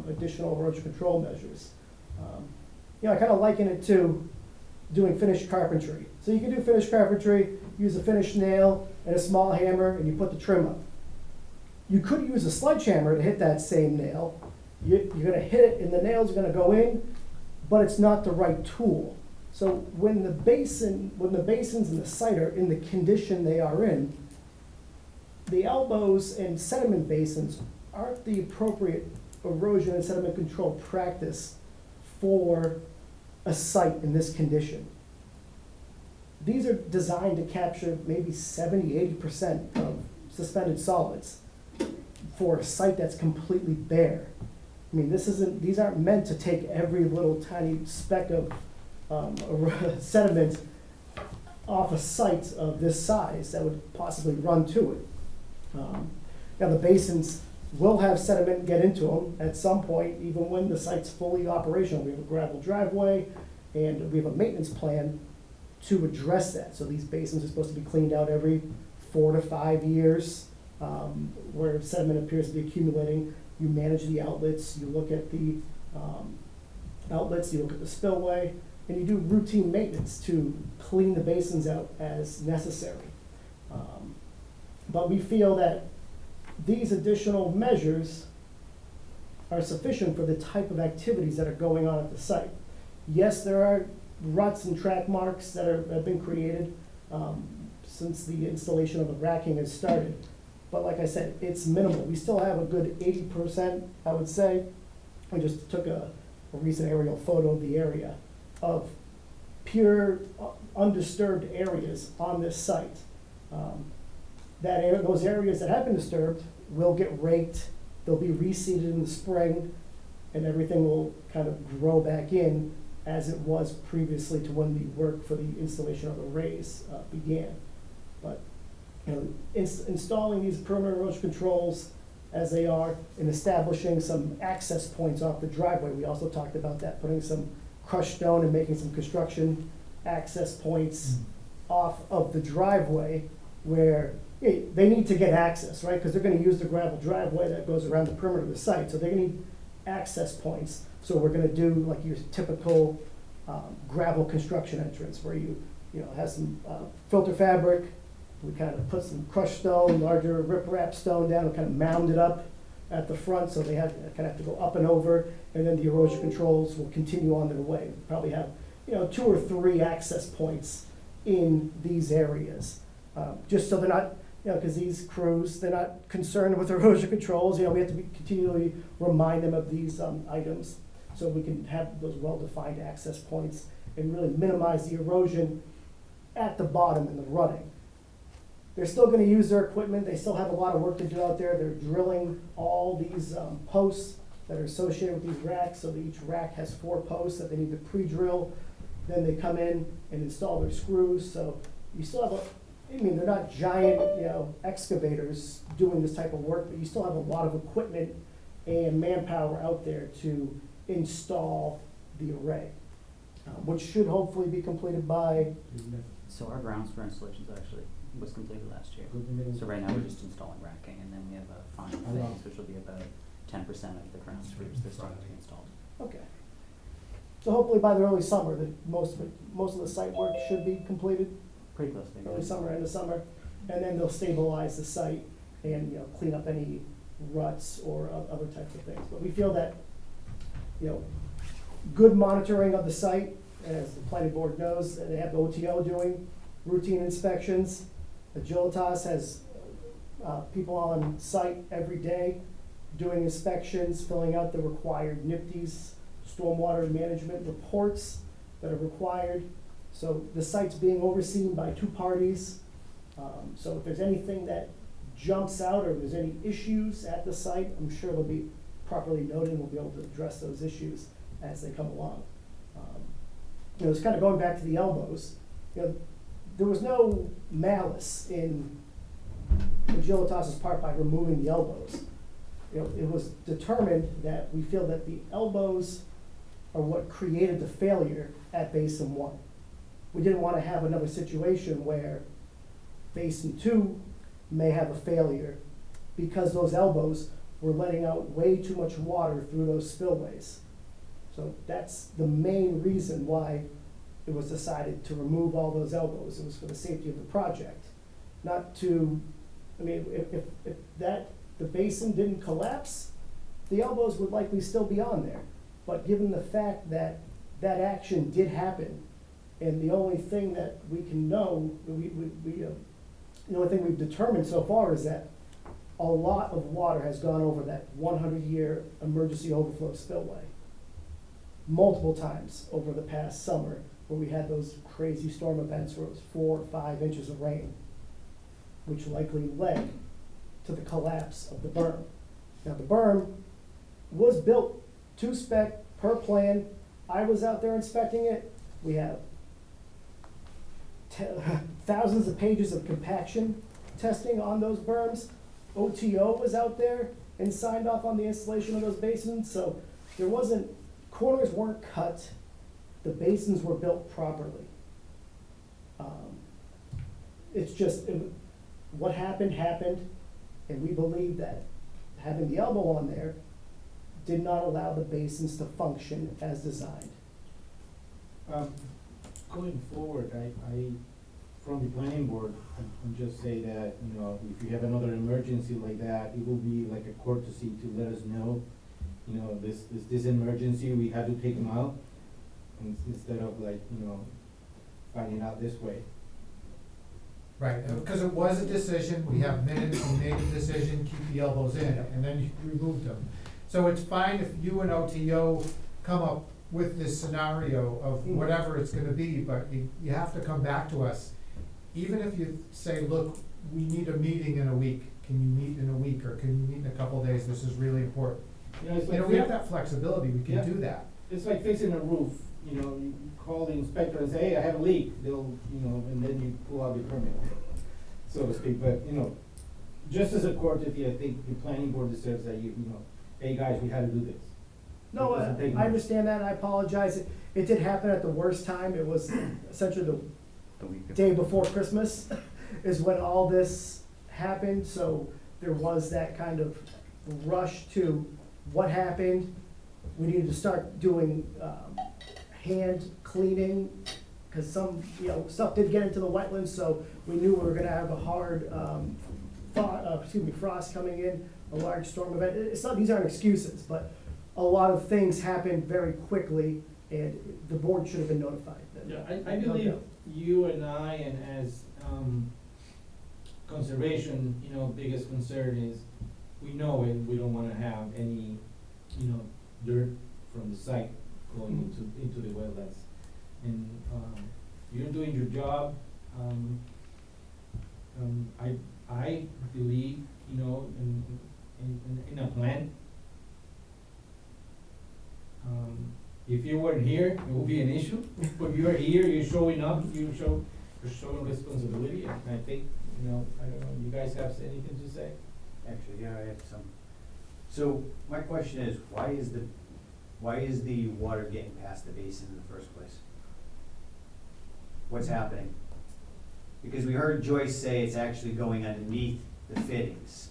additional erosion control measures. I kind of liken it to doing finished carpentry. So you can do finished carpentry, use a finished nail and a small hammer, and you put the trim up. You could use a sledgehammer to hit that same nail. You're going to hit it and the nail's going to go in, but it's not the right tool. So when the basins and the site are in the condition they are in, the elbows and sediment basins aren't the appropriate erosion and sediment control practice for a site in this condition. These are designed to capture maybe 70–80% of suspended solids for a site that's completely bare. I mean, these aren't meant to take every little tiny speck of sediment off a site of this size that would possibly run to it. Now the basins will have sediment get into them at some point, even when the site's fully operational. We have a gravel driveway, And we have a maintenance plan to address that. So these basins are supposed to be cleaned out every 4 to 5 years, where sediment appears to be accumulating. You manage the outlets, you look at the outlets, you look at the spillway, and you do routine maintenance to clean the basins out as necessary. But we feel that these additional measures are sufficient for the type of activities that are going on at the site. Yes, there are ruts and track marks that have been created since the installation of the racking has started. But like I said, it's minimal. We still have a good 80%, I would say. I just took a recent aerial photo of the area of pure undisturbed areas on this site. Those areas that have been disturbed will get raked, they'll be reseeded in the spring, and everything will kind of grow back in as it was previously to when the work for the installation of the raise began. But installing these perimeter erosion controls as they are and establishing some access points off the driveway, we also talked about that, putting some crushed stone and making some construction access points off of the driveway where they need to get access, right? Because they're gonna use the gravel driveway that goes around the perimeter of the site, so they're gonna need access points. So we're gonna do like your typical gravel construction entrance where you have some filter fabric. We kind of put some crushed stone, larger riprap stone down and kind of mound it up at the front, so they kind of have to go up and over, and then the erosion controls will continue on their way. We'll probably have 2 or 3 access points in these areas, just so they're not, because these crews, they're not concerned with erosion controls. We have to continually remind them of these items, so we can have those well-defined access points and really minimize the erosion at the bottom in the rutting. They're still gonna use their equipment. They still have a lot of work to do out there. They're drilling all these posts that are associated with these racks, so that each rack has 4 posts that they need to pre-drill. Then they come in and install their screws, so you still have they're not giant, excavators doing this type of work, but you still have a lot of equipment and manpower out there to install the array, which should hopefully be completed by. So our grounds for installations actually was completed last year. So right now we're just installing racking, and then we have a final phase, which will be about 10% of the ground screws that start to be installed. Okay. So hopefully by the early summer, most of the site work should be completed. Pretty close to Early summer, end of summer, and then they'll stabilize the site and clean up any ruts or other types of things. But we feel that good monitoring of the site, as the planning board knows, they have the OTO doing routine inspections. Agilitas has people on site every day doing inspections, filling out the required NIPD's stormwater management reports that are required. So the site's being overseen by 2 parties. So if there's anything that jumps out or if there's any issues at the site, I'm sure they'll be properly noted and we'll be able to address those issues as they come along. It's kind of going back to the elbows. There was no malice in Agilitas's part by removing the elbows. It was determined that we feel that the elbows are what created the failure at Basin 1. We didn't want to have another situation where Basin 2 may have a failure because those elbows were letting out way too much water through those spillways. So that's the main reason why it was decided to remove all those elbows. It was for the safety of the project, not to, if the basin didn't collapse, the elbows would likely still be on there. But given the fact that that action did happen, and the only thing that we can know, the only thing we've determined so far is that a lot of water has gone over that 100-year emergency overflow spillway multiple times over the past summer, where we had those crazy storm events where it was 4 or 5 inches of rain, which likely led to the collapse of the berm. Now the berm was built to spec per plan. I was out there inspecting it. We have thousands of pages of compaction testing on those berms. OTO was out there and signed off on the installation of those basins, so corners weren't cut. the basins were built properly. It's just, what happened, and we believe that having the elbow on there did not allow the basins to function as designed. Going forward, I, from the planning board, I just say that, you know, if you have another emergency like that, it will be like a courtesy to let us know, you know, this emergency, we had to take them out, instead of like, you know, finding out this way. Right, because it was a decision, we have minutes, we made a decision, keep the elbows in, and then you removed them. So it's fine if you and OTO come up with this scenario of whatever it's gonna be, but you have to come back to us. Even if you say, look, we need a meeting in a week, can you meet in a week, or can you meet in a couple of days, this is really important. You know, it's You like know, we have that flexibility, we Yeah. can do that. It's like fixing a roof, you know, you call the inspector and say, hey, I have a leak, they'll, you know, and then you pull out the permit, so to speak, but, you know, just as a courtesy, I think the planning board deserves that, you know, hey, guys, we had to do this. No, It doesn't take I much. understand that, and I apologize. It did happen at the worst time. It was essentially The week day before Christmas is when all this happened, so there was that kind of rush to what happened. We needed to start doing, hand cleaning, cause some, you know, stuff did get into the wetlands, so we knew we were gonna have a hard, frost coming in, a large storm event. It's not, these aren't excuses, but a lot of things happened very quickly, and the board should have been notified. Yeah, I believe you and I, and as, conservation, you know, biggest concern is, we know it, we don't wanna have any, you know, dirt from the site going into the wetlands. And, you're doing your job, I believe, you know, in a plan. If you weren't here, it would be an issue, but you're here, you're showing up, you're showing responsibility, and I think, you know, I don't know, you guys have anything to say? Actually, yeah, I have some. So, my question is, why is the water getting past the basin in the first place? What's happening? Because we heard Joyce say it's actually going underneath the fittings.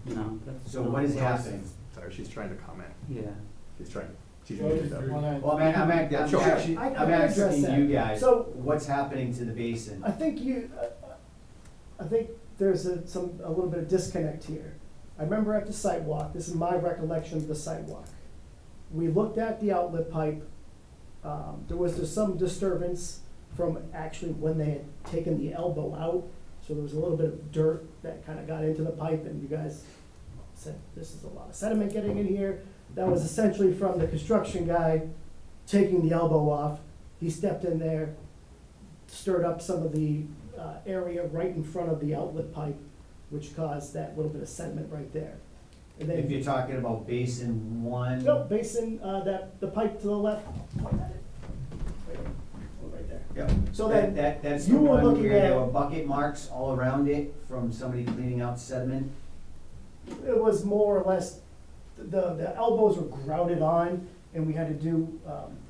No, that's. So what is happening? Sorry, she's trying to comment. Yeah. She's trying, she's Joyce, muted up. you wanna- Well, I'm Sure. actually, I I'm can address asking that. you guys, So- what's happening to the basin? I think I think there's a little bit of disconnect here. I remember at the site walk, this is my recollection of the site walk. We looked at the outlet pipe, there was just some disturbance from actually when they had taken the elbow out. So there was a little bit of dirt that kind of got into the pipe, and you guys said, this is a lot of sediment getting in here. That was essentially from the construction guy taking the elbow off. He stepped in there, stirred up some of the area right in front of the outlet pipe, which caused that little bit of sediment right there. And If then, you're talking about basin one. no, basin, the pipe to the left, point at it. Right there. Yep. So That- then, That's the you were one looking where there at- were bucket marks all around it from somebody cleaning out sediment. it was more or less, the elbows were grouted on, and we had to do,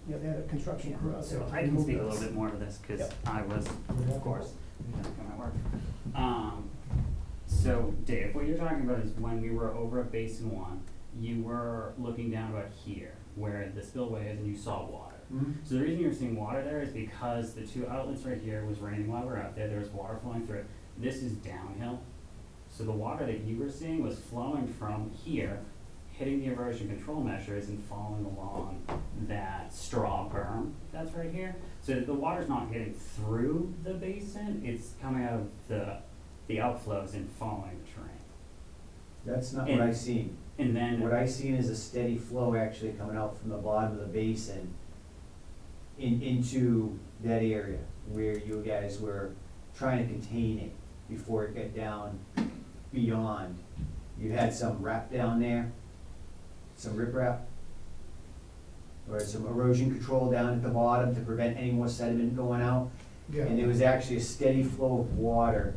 they had a construction crew out there. So to I can remove speak a those. little bit more to this, cause Yep. I was, of course, I'm at work. So Dave, what you're talking about is when we were over at Basin One, you were looking down about here, where the spillway is, and you saw water. So the reason you're seeing water there is because the two outlets right here was raining while we were out there was water flowing through it. This is downhill. So the water that you were seeing was flowing from here, hitting the erosion control measures and falling along that straw berm that's right here. So the water's not getting through the basin, it's coming out of the outflows and following the terrain. That's not what I seen. And then. What I seen is a steady flow actually coming out from the bottom of the basin into that area where you guys were trying to contain it before it got down beyond. You had some wrap down there, some riprap, or some erosion control down at the bottom to prevent any more sediment going out. Yeah. And there was actually a steady flow of water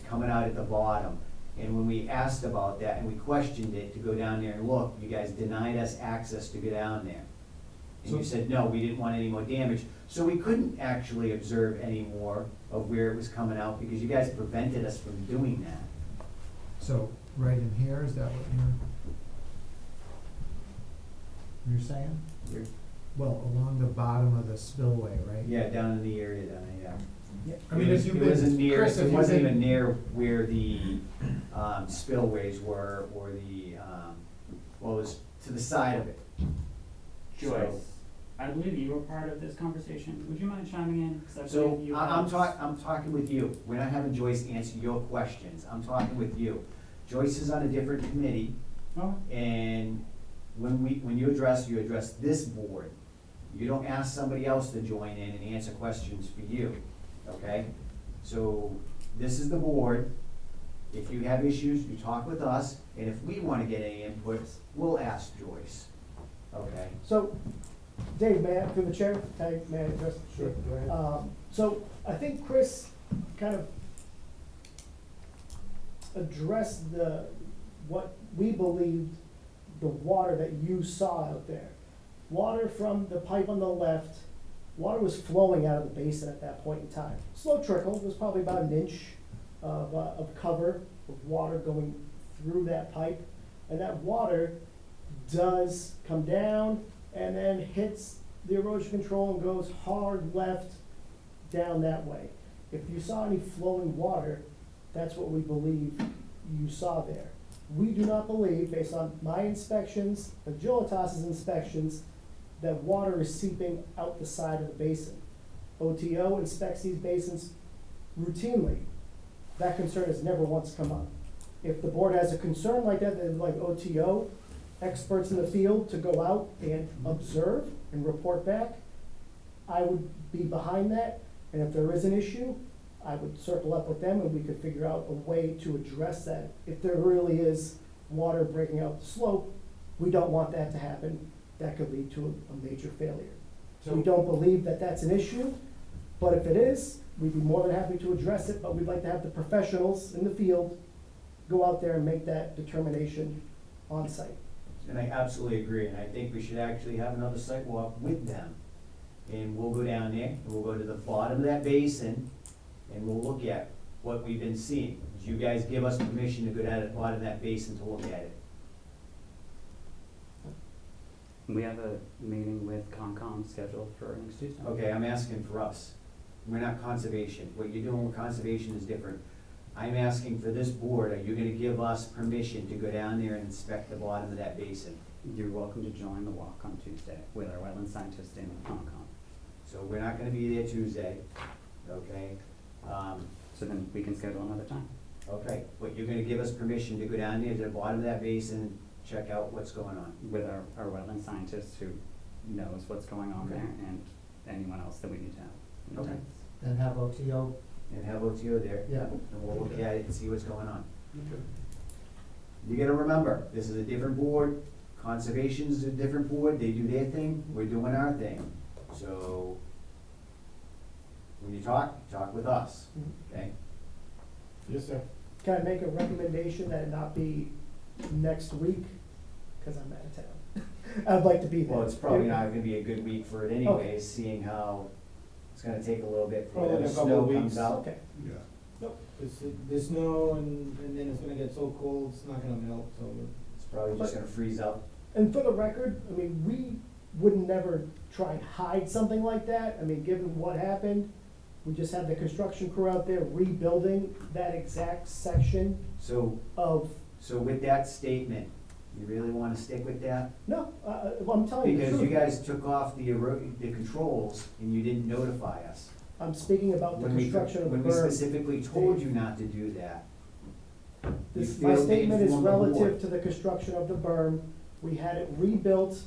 coming out at the bottom. And when we asked about that and we questioned it to go down there and look, you guys denied us access to go down there. And you said, no, we didn't want any more damage. So we couldn't actually observe any more of where it was coming out because you guys prevented us from doing that. So, right in here, is that what you're saying? You're- Well, along the bottom of the spillway, right? Yeah, down in the area down there, yeah. I mean, if you've It wasn't been, near, Chris, if it you've wasn't been. even near where the spillways were, or the, well, it was to the side of it. Joyce, I believe you were part of this conversation. Would you mind chiming in? 'Cause I So, believe you I'm had- I'm talking with you, we're not having Joyce answer your questions, I'm talking with you. Joyce is on a different committee, Oh, and when you address this board. You don't ask somebody else to join in and answer questions for you, okay? So, this is the board, if you have issues, you talk with us, and if we wanna get any input, we'll ask Joyce, okay? So, Dave, may I, through the chair, may I address? Sure, go ahead. So I think Chris kind of addressed what we believed the water that you saw out there. Water from the pipe on the left, water was flowing out of the basin at that point in time. Slow trickle, it was probably about an inch of cover of water going through that pipe. And that water does come down and then hits the erosion control and goes hard left down that way. If you saw any flowing water, that's what we believe you saw there. We do not believe, based on my inspections, Agilitas's inspections, that water is seeping out the side of the basin. OTO inspects these basins routinely. That concern has never once come up. If the board has a concern like that, then like OTO, experts in the field to go out and observe and report back, I would be behind that. And if there is an issue, I would circle up with them and we could figure out a way to address that. If there really is water breaking out the slope, we don't want that to happen. That could lead to a major failure. So we don't believe that that's an issue, but if it is, we'd be more than happy to address it, but we'd like to have the professionals in the field go out there and make that determination on site. And I absolutely agree, and I think we should actually have another site walk with them. And we'll go down there, and we'll go to the bottom of that basin, and we'll look at what we've been seeing. You guys give us permission to go down to the bottom of that basin to look at it. we have a meeting with Concom scheduled for next Tuesday. Okay, I'm asking for us. We're not conservation. What you're doing with conservation is different. I'm asking for this board, are you gonna give us permission to go down there and inspect the bottom of that basin? You're welcome to join the walk on Tuesday with our wetland scientist and Concom. So we're not gonna be there Tuesday, okay? So then we can schedule another time. Okay, but you're gonna give us permission to go down there to the bottom of that basin, check out what's going on? With our wetland scientist who knows what's going on Okay. there and anyone else that we need to have. in Okay. attendance. And have OTO, And have OTO there. Yeah. And we'll look at it and see what's going on. Okay. You gotta remember, this is a different board, conservation's a different board, they do their thing, we're doing our thing. So, when you talk with us, okay? Yes, sir. Can I make a recommendation that it not be next week? Cause I'm out of town. I'd like to be there. Well, it's probably not gonna be a good week for it anyways, seeing how it's gonna take a little bit Probably before the a couple snow of comes weeks. out. Okay. Yeah. It's the snow and then it's gonna get so cold, it's not gonna melt, so. It's probably just gonna freeze up. And for the record, I mean, we would never try and hide something like that. I mean, given what happened, we just had the construction crew out there rebuilding that exact section So, of, so with that statement, you really wanna stick with that? no, well, I'm telling you the Because truth. you guys took off the controls and you didn't notify us. I'm speaking about the When we- construction of the When we berm. specifically told you not to do that. You This, my failed to statement is inform the board. relative to the construction of the berm. We had it rebuilt.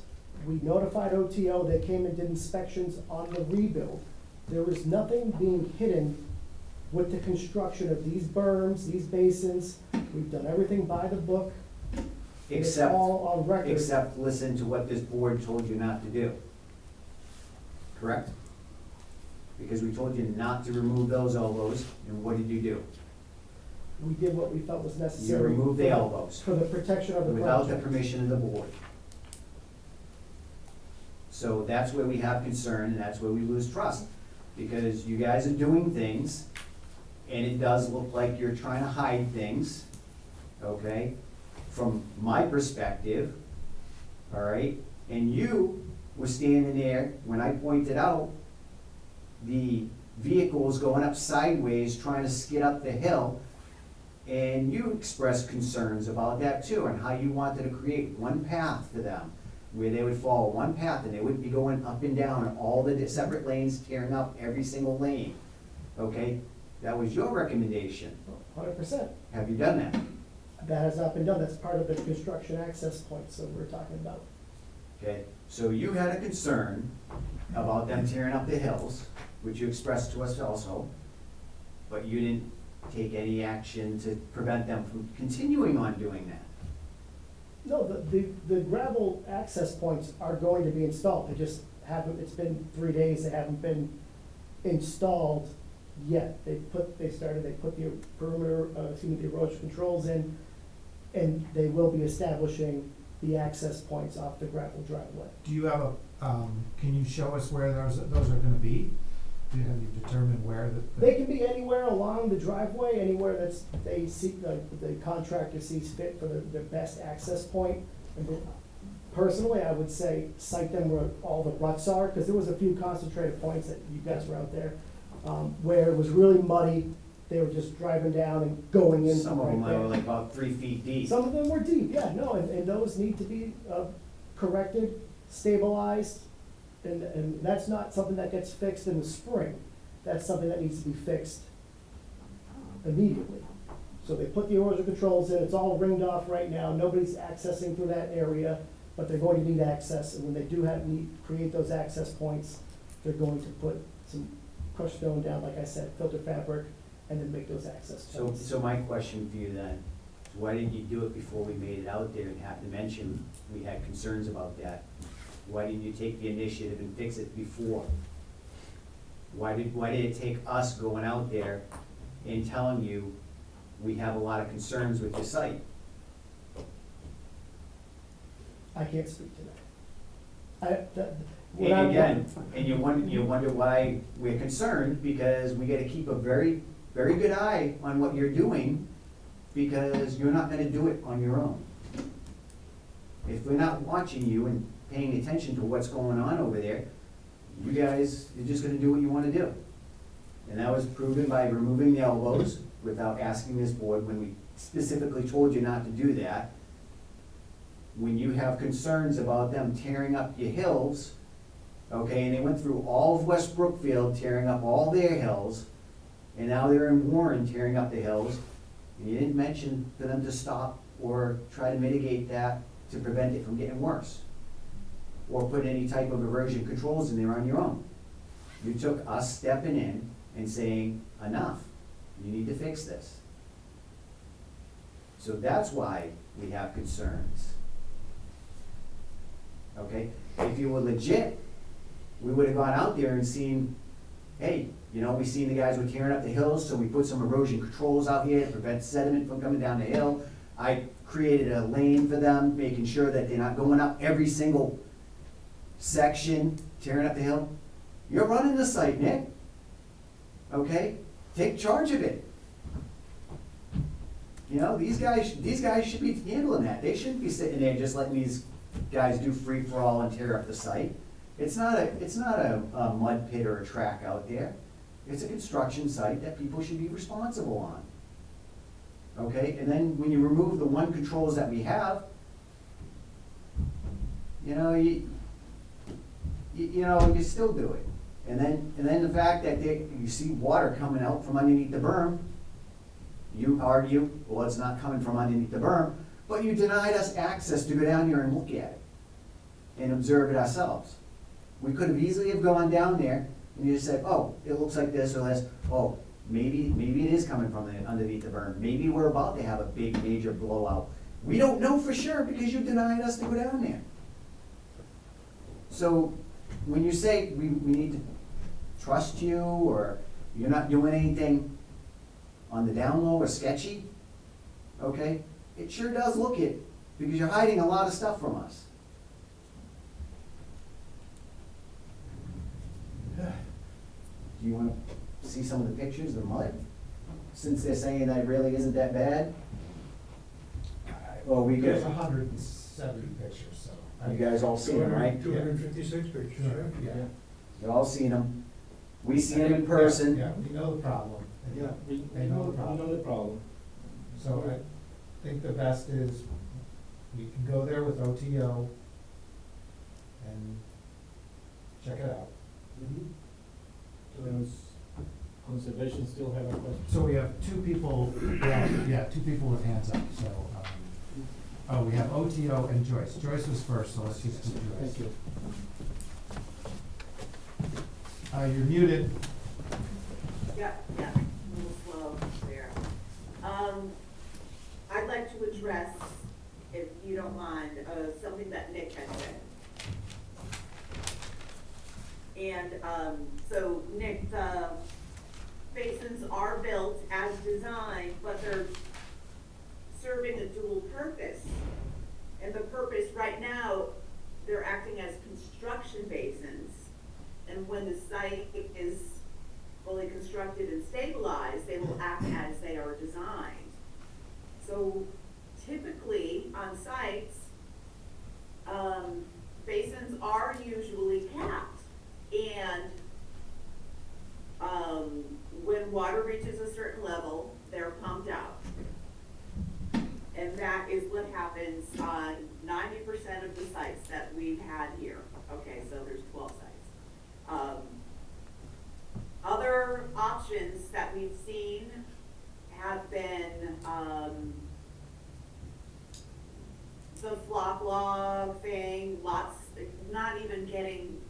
We notified OTO. They came and did inspections on the rebuild. There was nothing being hidden with the construction of these berms, these basins. We've done everything by the book. It's Except, all on record. except listen to what this board told you not to do. Correct? Because we told you not to remove those elbows, and what did you do? We did what we felt was You necessary. removed the elbows For the protection of the without the project. permission of the board. So that's where we have concern, and that's where we lose trust. Because you guys are doing things, and it does look like you're trying to hide things, okay? From my perspective, all right? And you were standing there when I pointed out the vehicles going up sideways, trying to skid up the hill, and you expressed concerns about that too, and how you wanted to create one path for them, where they would follow one path, and they wouldn't be going up and down in all the separate lanes, tearing up every single lane, okay? That was your recommendation. 100%. Have you done that? That has not been done. That's part of the construction access points that we're talking about. Okay, so you had a concern about them tearing up the hills, which you expressed to us also, but you didn't take any action to prevent them from continuing on doing that. No, the gravel access points are going to be installed. They just haven't, it's been 3 days, they haven't been installed yet. They put the perimeter, the erosion controls in, and they will be establishing the access points off the gravel driveway. Do you have can you show us where those are gonna be? Have you determined where They can be anywhere along the driveway, anywhere that's, they see, the contractor sees fit for the best access point. And personally, I would say site them where all the ruts are, because there was a few concentrated points that you guys were out there, where it was really muddy. They were just driving down and going in. Some of them right there. were like about 3 feet deep. Some of them were deep, yeah, no, and those need to be corrected, stabilized, and that's not something that gets fixed in the spring. That's something that needs to be fixed immediately. So they put the erosion controls in, it's all ringed off right now, nobody's accessing through that area, but they're going to need access, and when they do create those access points, they're going to put some crushed stone down, like I said, filter fabric, and then make those access points. So my question for you then, is why didn't you do it before we made it out there and have to mention we had concerns about that? Why didn't you take the initiative and fix it before? Why did it take us going out there and telling you we have a lot of concerns with your site? I can't speak to that. What I'm- And again, and you wonder why we're concerned, because we gotta keep a very, very good eye on what you're doing, because you're not gonna do it on your own. If we're not watching you and paying attention to what's going on over there, you guys are just gonna do what you wanna do. And that was proven by removing the elbows without asking this board, when we specifically told you not to do that. When you have concerns about them tearing up your hills, okay, and they went through all of West Brookfield, tearing up all their hills, and now they're in Warren tearing up the hills, and you didn't mention for them to stop or try to mitigate that to prevent it from getting worse, or put any type of erosion controls in there on your own. You took us stepping in and saying, enough, you need to fix this. So that's why we have concerns. Okay, if you were legit, we would have gone out there and seen, hey, you know, we seen the guys were tearing up the hills, so we put some erosion controls out here to prevent sediment from coming down the hill. I created a lane for them, making sure that they're not going up every single section, tearing up the hill. You're running the site, Nick. Okay, take charge of it. You know, these guys should be handling that. They shouldn't be sitting there just letting these guys do free for all and tear up the site. It's not a mud pit or a track out there. It's a construction site that people should be responsible on. Okay, and then when you remove the one controls that we have, you know, you still do it. And then the fact that you see water coming out from underneath the berm, you argue, well, it's not coming from underneath the berm, but you denied us access to go down here and look at it and observe it ourselves. We could have easily have gone down there and you just said, oh, it looks like this or this. Oh, maybe it is coming from underneath the berm. Maybe we're about to have a big major blowout. We don't know for sure because you denied us to go down there. So when you say we need to trust you, or you're not doing anything on the down low or sketchy, okay, it sure does look it, because you're hiding a lot of stuff from us. Do you wanna see some of the pictures of the mud? Since they're saying that it really isn't that bad? Or we There's could, 170 pictures, so. you guys all seen them, right? 256 pictures, Yeah. You all seen them. We seen them in person. Yeah, we know the problem. Yeah, we They know the we problem. know the problem. So I think the best is we can go there with OTO and check it out. Does conservation still have a question? So we have two people, yeah, two people with hands up, so, oh, we have OTO and Joyce. Joyce was first, so let's just do Joyce. Thank you. You're muted. Yeah, a little slow there. I'd like to address, if you don't mind, something that Nick had said. And, so Nick, the basins are built as designed, but they're serving a dual purpose. And the purpose right now, they're acting as construction basins. And when the site is fully constructed and stabilized, they will act as they are designed. So typically on sites, basins are usually capped. And when water reaches a certain level, they're pumped out. And that is what happens on 90% of the sites that we've had here. Okay, so there's 12 sites. Other options that we've seen have been the flop log thing, lots, not even getting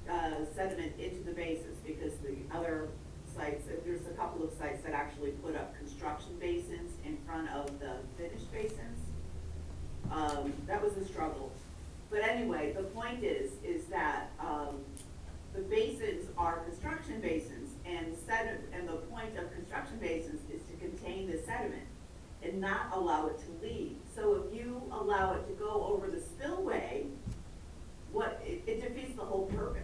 sediment into the basins, because the other sites, there's a couple of sites that actually put up construction basins in front of the finished basins. That was a struggle. But anyway, the point is that the basins are construction basins, and the point of construction basins is to contain the sediment and not allow it to leave. So if you allow it to go over the spillway, it defeats the whole purpose.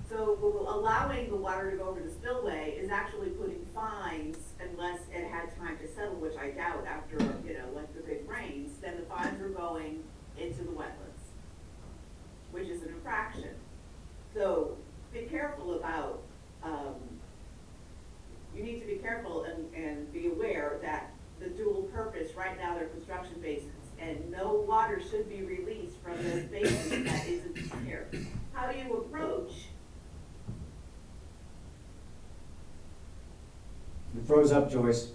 So allowing the water to go over the spillway is actually putting fines, unless it had time to settle, which I doubt after, like the big rains, then the fines are going into the wetlands, which is an infraction. So be careful about, you need to be careful and be aware that the dual purpose, right now they're construction basins, and no water should be released from those basins that isn't here. How do you approach? You froze up, Joyce.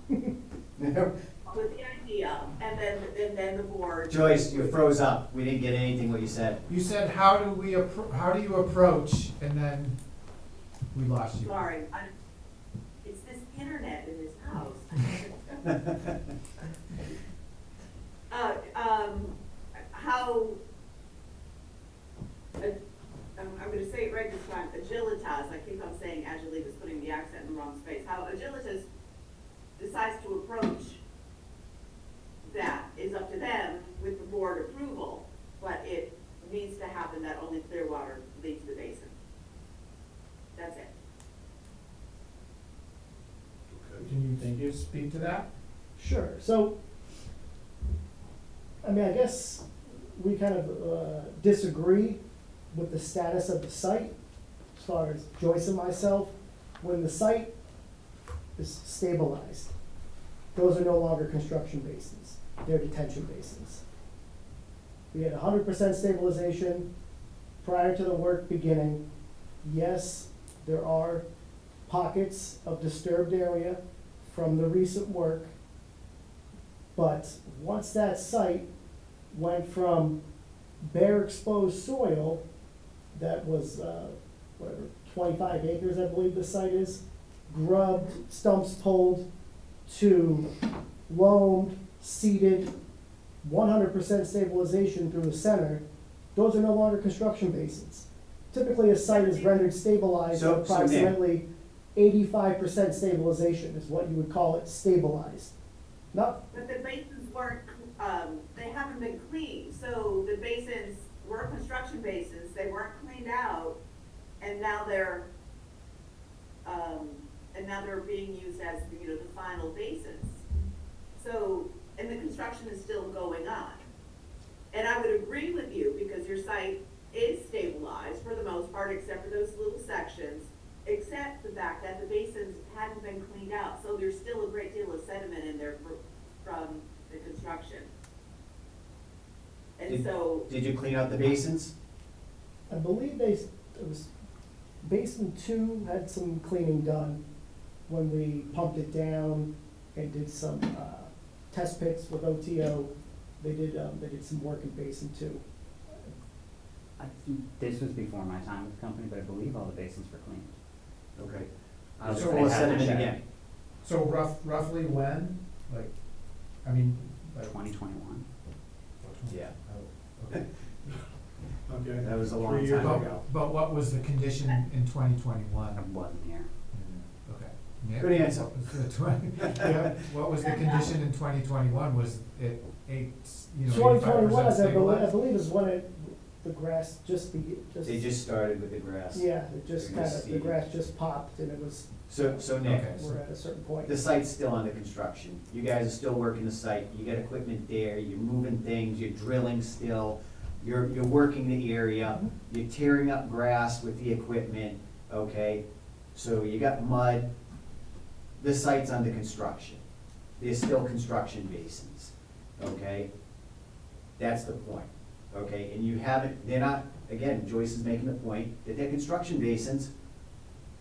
With the idea, and then the board. Joyce, you froze up. We didn't get anything what you said. You said, how do you approach, and then we lost you. Sorry, it's this internet in this house. I'm gonna say it right this time, Agilitas, I keep on saying Agilitas, putting the accent in the wrong space. How Agilitas decides to approach that is up to them with the board approval, but it needs to happen that only clear water leaves the basin. That's it. Can you speak to that? Sure, so, I mean, I guess we kind of disagree with the status of the site, as far as Joyce and myself. When the site is stabilized, those are no longer construction basins, they're detention basins. We had 100% stabilization prior to the work beginning. Yes, there are pockets of disturbed area from the recent work, but once that site went from bare exposed soil that was, 25 acres, I believe the site is, grubbed, stumps pulled, to loamed, seeded, 100% stabilization through the center, those are no longer construction basins. Typically, a site is rendered stabilized at So, Nick. approximately 85% stabilization is what you would call it, stabilized. Not, But the basins weren't, they haven't been cleaned, so the basins were construction basins, they weren't cleaned out, and now they're being used as, you know, the final basins. So, and the construction is still going on. And I would agree with you, because your site is stabilized for the most part, except for those little sections, except the fact that the basins hadn't been cleaned out, so there's still a great deal of sediment in there from the construction. And so, Did you clean out the basins? I believe it was, basin 2 had some cleaning done when we pumped it down and did some, test pits with OTO. They did some work in basin 2. I think this was before my time with the company, but I believe all the basins were cleaned. Okay. So Full they of have sediment to check. again. So roughly when? Like, I mean, like. 2021. Yeah. Oh, okay. Okay. That was a long Years time But, ago. but what was the condition in 2021? I wasn't here. Okay. Nick, Good answer. what was the yeah, what was the condition in 2021? Was it 85% 2021, I stabilized? believe is when the grass just They just started with the grass. yeah, it just They're kind gonna of, the seed. grass just popped and it was, So Nick, Okay. we're at a certain point. the site's still under construction. You guys are still working the site. You got equipment there, you're moving things, you're drilling still, you're working the area, you're tearing up grass with the equipment, okay? So you got mud. The site's under construction. There's still construction basins, okay? That's the point, okay? And you haven't, they're not, again, Joyce is making the point that they're construction basins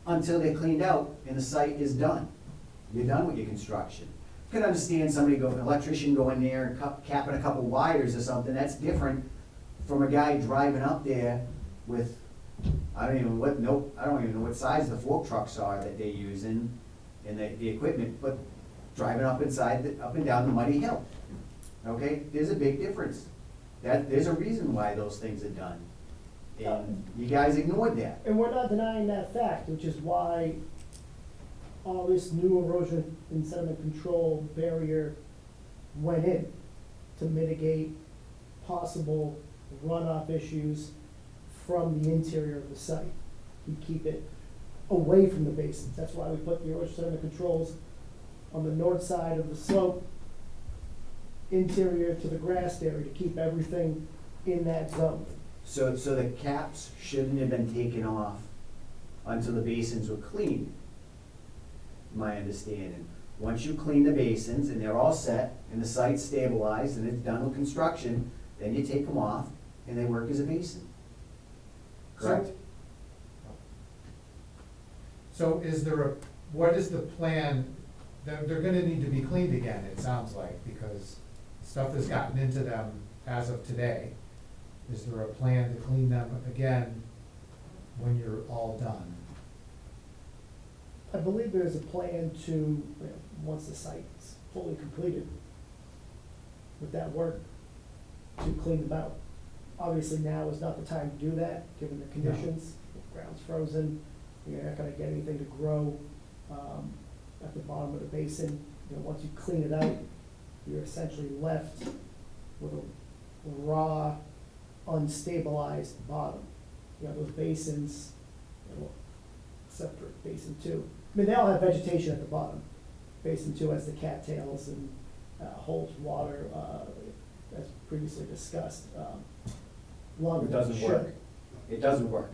until they're cleaned out and the site is done. You're done with your construction. You can understand somebody an electrician go in there and capping a couple wires or something, that's different from a guy driving up there with, I don't even know what size the fork trucks are that they're using and the equipment, but driving up and down the muddy hill. Okay, there's a big difference. There's a reason why those things are done. And you guys ignored that. And we're not denying that fact, which is why all this new erosion and sediment control barrier went in to mitigate possible runoff issues from the interior of the site. We keep it away from the basins. That's why we put the erosion sediment controls on the north side of the slope, interior to the grassed area, to keep everything in that zone. So the caps shouldn't have been taken off until the basins were cleaned, my understanding. Once you clean the basins and they're all set and the site's stabilized and it's done with construction, then you take them off and they work as a basin. Correct? So what is the plan? They're gonna need to be cleaned again, it sounds like, because stuff has gotten into them as of today. Is there a plan to clean them again when you're all done? I believe there's a plan to, you know, once the site's fully completed with that work, to clean them out. Obviously now is not the time to do that, given the conditions. The ground's frozen, you're not gonna get anything to grow at the bottom of the basin. You know, once you clean it out, you're essentially left with a raw, unstabilized bottom. You know, those basins, you know, except for basin 2. I mean, they all have vegetation at the bottom. Basin 2 has the cattails and holds water, as previously discussed. Longer It than doesn't should. work. It doesn't work,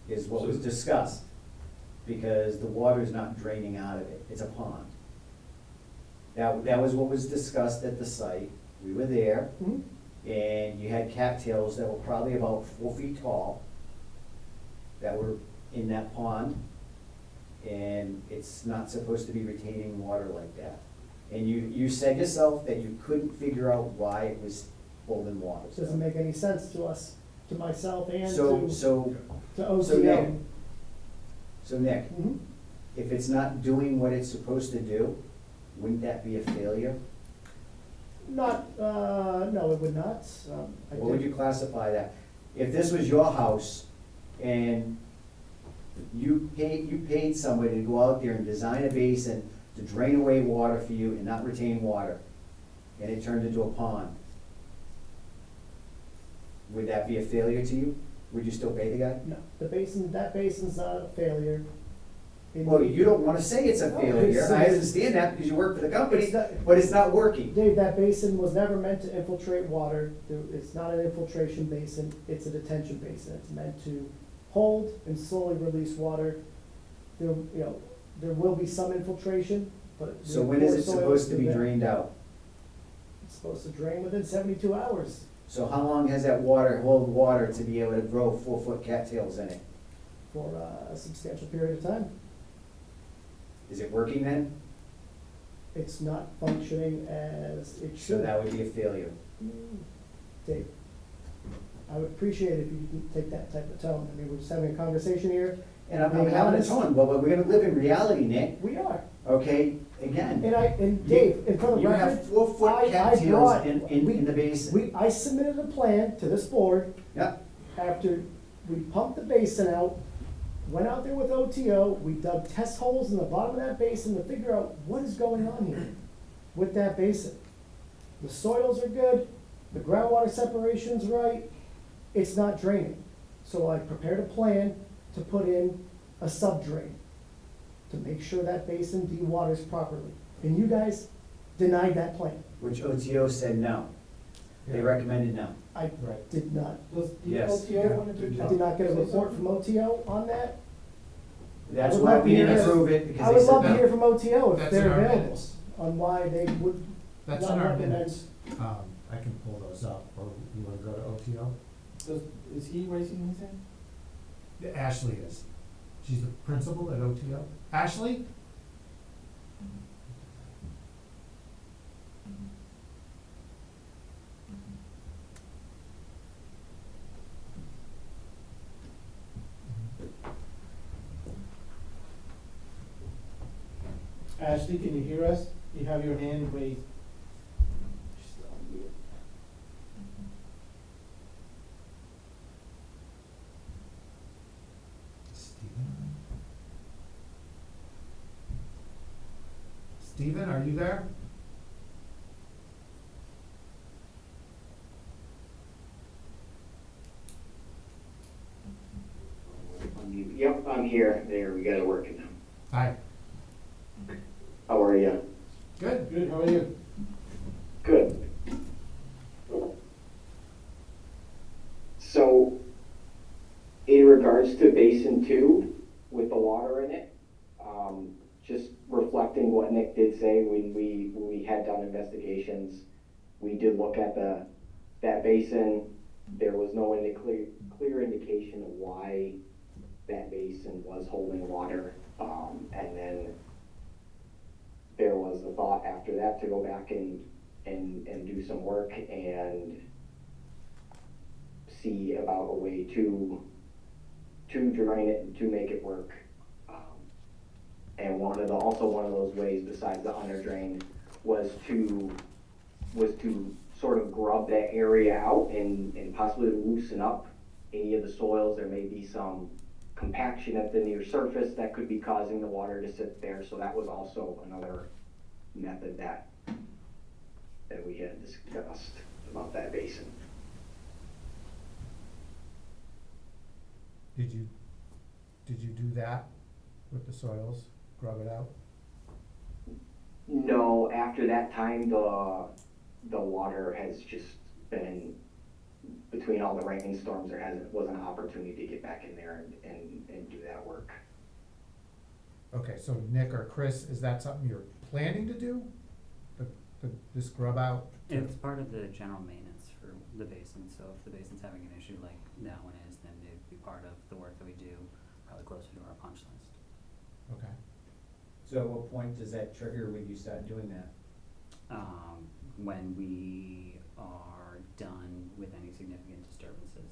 is what was discussed, because the water is not draining out of it, it's a pond. That was what was discussed at the site, we were there, Mhm. and you had cattails that were probably about 4 feet tall that were in that pond, and it's not supposed to be retaining water like that. And you said yourself that you couldn't figure out why it was holding water. It doesn't make any sense to us, to myself and So to OCO. Nick, Mhm. if it's not doing what it's supposed to do, wouldn't that be a failure? Not, no, it would not. I What would did- you classify that? If this was your house and you paid somebody to go out there and design a basin to drain away water for you and not retain water, and it turned into a pond, would that be a failure to you? would you still pay the guy? No, that basin's not a failure. Well, you don't wanna say it's a No, failure, it's- I understand that because you work for the company, It's not- but it's not working. Dave, that basin was never meant to infiltrate water. It's not an infiltration basin, it's a detention basin. It's meant to hold and slowly release water. There will be some infiltration, but. So when is it soil supposed to be there. drained out? It's supposed to drain within 72 hours So how long has that water, hold water to be able to grow 4-foot cattails in it? for a substantial period of time. Is it working then? It's not functioning as it So should. that would be a failure. Dave, I would appreciate it if you could take that type of tone. I mean, we're just having a conversation here. And I'm Being having a honest, tone, but we're gonna live in reality, Nick, We are. okay? Again, And Dave, in front of the you record. have 4-foot I cattails brought- in the basin. I submitted a plan to this board Yep, after we pumped the basin out, went out there with OTO, we dug test holes in the bottom of that basin to figure out what is going on here with that basin. The soils are good, the groundwater separation's right, it's not draining. So I prepared a plan to put in a sub-drain to make sure that basin dewaters properly. And you guys denied that plan. which OTO said no. They recommended no. I did not. Yes. I did not get a report from OTO on that. That's I would why love we to hear didn't that. approve it, I because would they love to said hear no. from OTO if That's they're in our available, minutes. on why they would That's not in our recommend. minutes. I can pull those up, or you wanna go to OTO? Is he raising his hand? Ashley is. She's the principal at OTO. Ashley? Ashley, can you hear us? You have your hand raised. Steven, are you there? Yep, I'm here. There, we got it working now. Hi. How are you? Good. Good, how are you? Good. So, in regards to Basin 2, with the water in it, just reflecting what Nick did say when we had done investigations, we did look at that basin. There was no clear indication of why that basin was holding water. And then there was the thought after that to go back and do some work and see about a way to drain it and to make it work. And also one of those ways besides the under drain was to sort of grub that area out and possibly loosen up any of the soils. There may be some compaction at the near surface that could be causing the water to sit there. So that was also another method that we had discussed about that basin. Did you do that with the soils? Grub it out? No, after that time, the water has just been, between all the rainstorms, wasn't an opportunity to get back in there and do that work. Okay, so Nick or Chris, is that something you're planning to do? This grub out? It's part of the general maintenance for the basin, so if the basin's having an issue like that one is, then it'd be part of the work that we do, probably closer to our punch list. Okay. So at what point does that trigger when you start doing that? When we are done with any significant disturbances,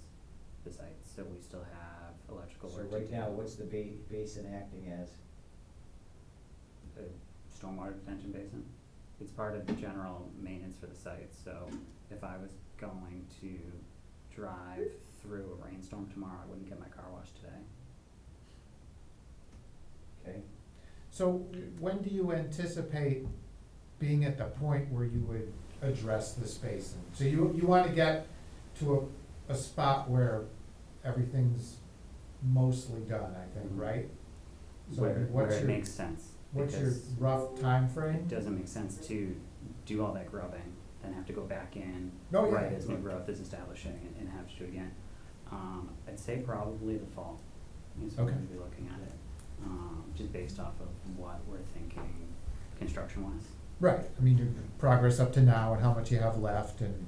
the site, so we still have electrical So work to right do. now, what's the basin acting as? A stormwater detention basin. It's part of the general maintenance for the site, so if I was going to drive through a rainstorm tomorrow, I wouldn't get my car washed today. Okay. So when do you anticipate being at the point where you would address this basin? So you want to get to a spot where everything's mostly done, I think, right? So Where what's it your, makes sense. what's your because rough time frame? It doesn't make sense to do all that grubbing, then have to go back in, Oh, yeah. right as new growth is establishing and have to do it again. I'd say probably the fall is when Okay. we'd be looking at it, just based off of what we're thinking construction-wise. Right, I mean, your progress up to now and how much you have left and,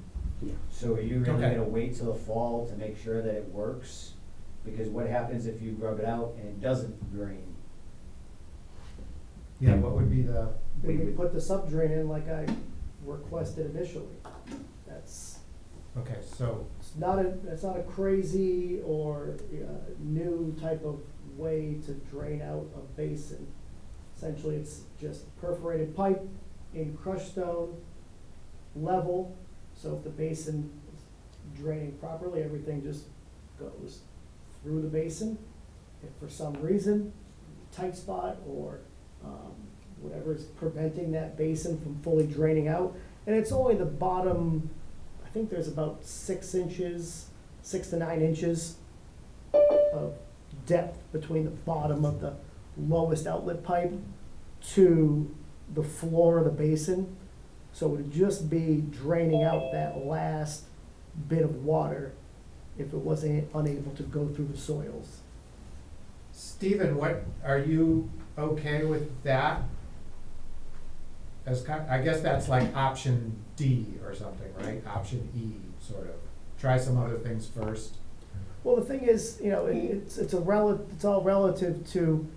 So are you really Okay. gonna wait till the fall to make sure that it works? Because what happens if you rub it out and it doesn't drain? yeah, what would be the, We We would would- put the sub drain in like I requested initially. That's, okay, so, it's not a crazy or new type of way to drain out a basin. Essentially, it's just perforated pipe in crushed stone, level, so if the basin is draining properly, everything just goes through the basin. If for some reason, tight spot or whatever is preventing that basin from fully draining out, and it's only the bottom, I think there's about 6 to 9 inches of depth between the bottom of the lowest outlet pipe to the floor of the basin. So it would just be draining out that last bit of water if it wasn't unable to go through the soils. Stephen, are you okay with that? I guess that's like option D or something, right? Option E, sort of. Try some other things first. Well, the thing is, it's all relative to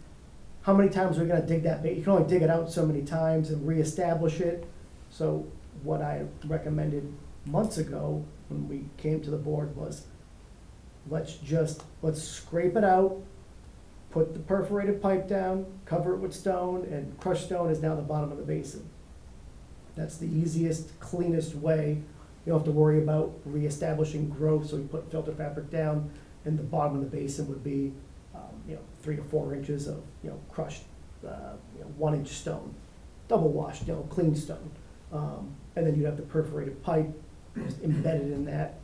how many times we're gonna dig that you can only dig it out so many times and reestablish it. So what I recommended months ago when we came to the board was, let's scrape it out, put the perforated pipe down, cover it with stone, and crushed stone is now the bottom of the basin. That's the easiest, cleanest way. You don't have to worry about reestablishing growth, so you put filter fabric down, and the bottom of the basin would be, 3 to 4 inches of, crushed, 1 inch stone, double washed, clean stone. And then you'd have the perforated pipe just embedded in that,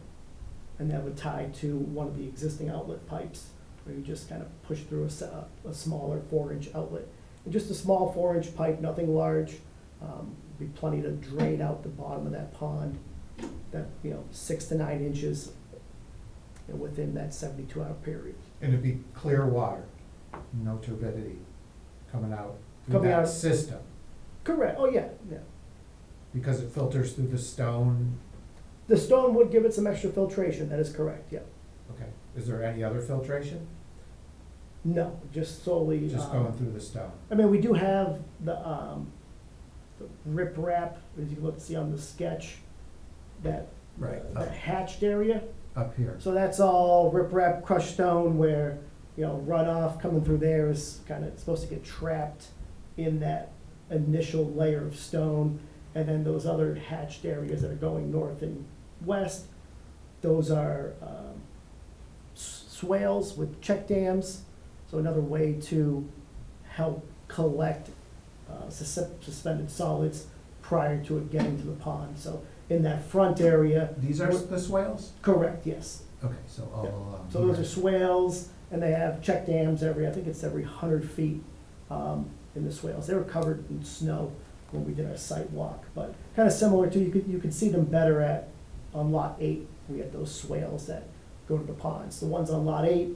and that would tie to one of the existing outlet pipes, where you just kind of push through a smaller 4-inch outlet. And just a small 4-inch pipe, nothing large, be plenty to drain out the bottom of that pond, that, 6 to 9 inches within that 72-hour period. And it'd be clear water, no turbidity coming out through Coming that out- system. Correct, oh, yeah. Because it filters through the stone. The stone would give it some extra filtration, that is correct, yeah. Okay, is there any other filtration? No, just solely. Just going through the stone? I mean, we do have the riprap, as you look, see on the sketch, that, Right. that hatched area. Up here. So that's all riprap, crushed stone, where, runoff coming through there is kind of supposed to get trapped in that initial layer of stone. And then those other hatched areas that are going north and west, those are swales with check dams. So another way to help collect suspended solids prior to it getting to the pond. So in that front area. These are the swales? Correct, yes. Okay, so all. So those are swales, and they have check dams I think it's every 100 feet in the swales. They were covered in snow when we did our site walk, but kind of similar to, you could see them better on lot 8. We had those swales that go to the ponds. The ones on lot 8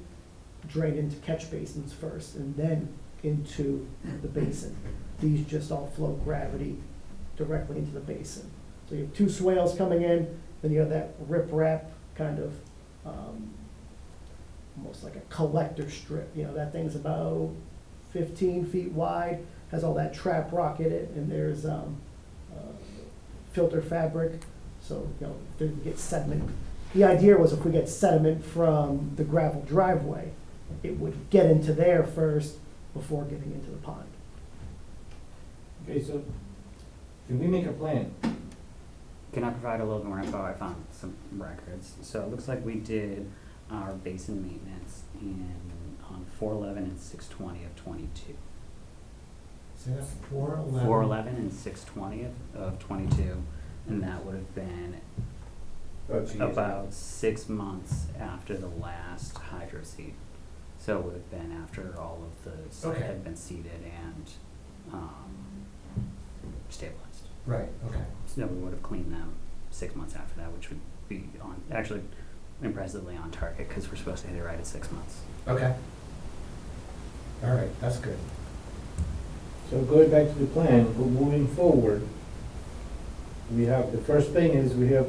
drain into catch basins first and then into the basin. These just all flow gravity directly into the basin. So you have 2 swales coming in, then you have that riprap kind of, almost like a collector strip. That thing's about 15 feet wide, has all that trap rock in it, and there's filter fabric. So, if they get sediment. The idea was if we get sediment from the gravel driveway, it would get into there first before getting into the pond. Okay, so can we make a plan? Can I provide a little bit more info? I found some records. So it looks like we did our basin maintenance on 4/11 and 6/20 of 22. So that's 4/11. 4/11 and 6/20 of 22, and that would have been About 2 years ago. about 6 months after the last hydro seed. So it would have been after all of the site Okay. had been seeded and stabilized. Right, okay. So we would have cleaned them 6 months after that, which would be actually impressively on target, because we're supposed to hit it right at 6 months. Okay. All right, that's good. So going back to the plan, we're moving forward. We have, the first thing is we have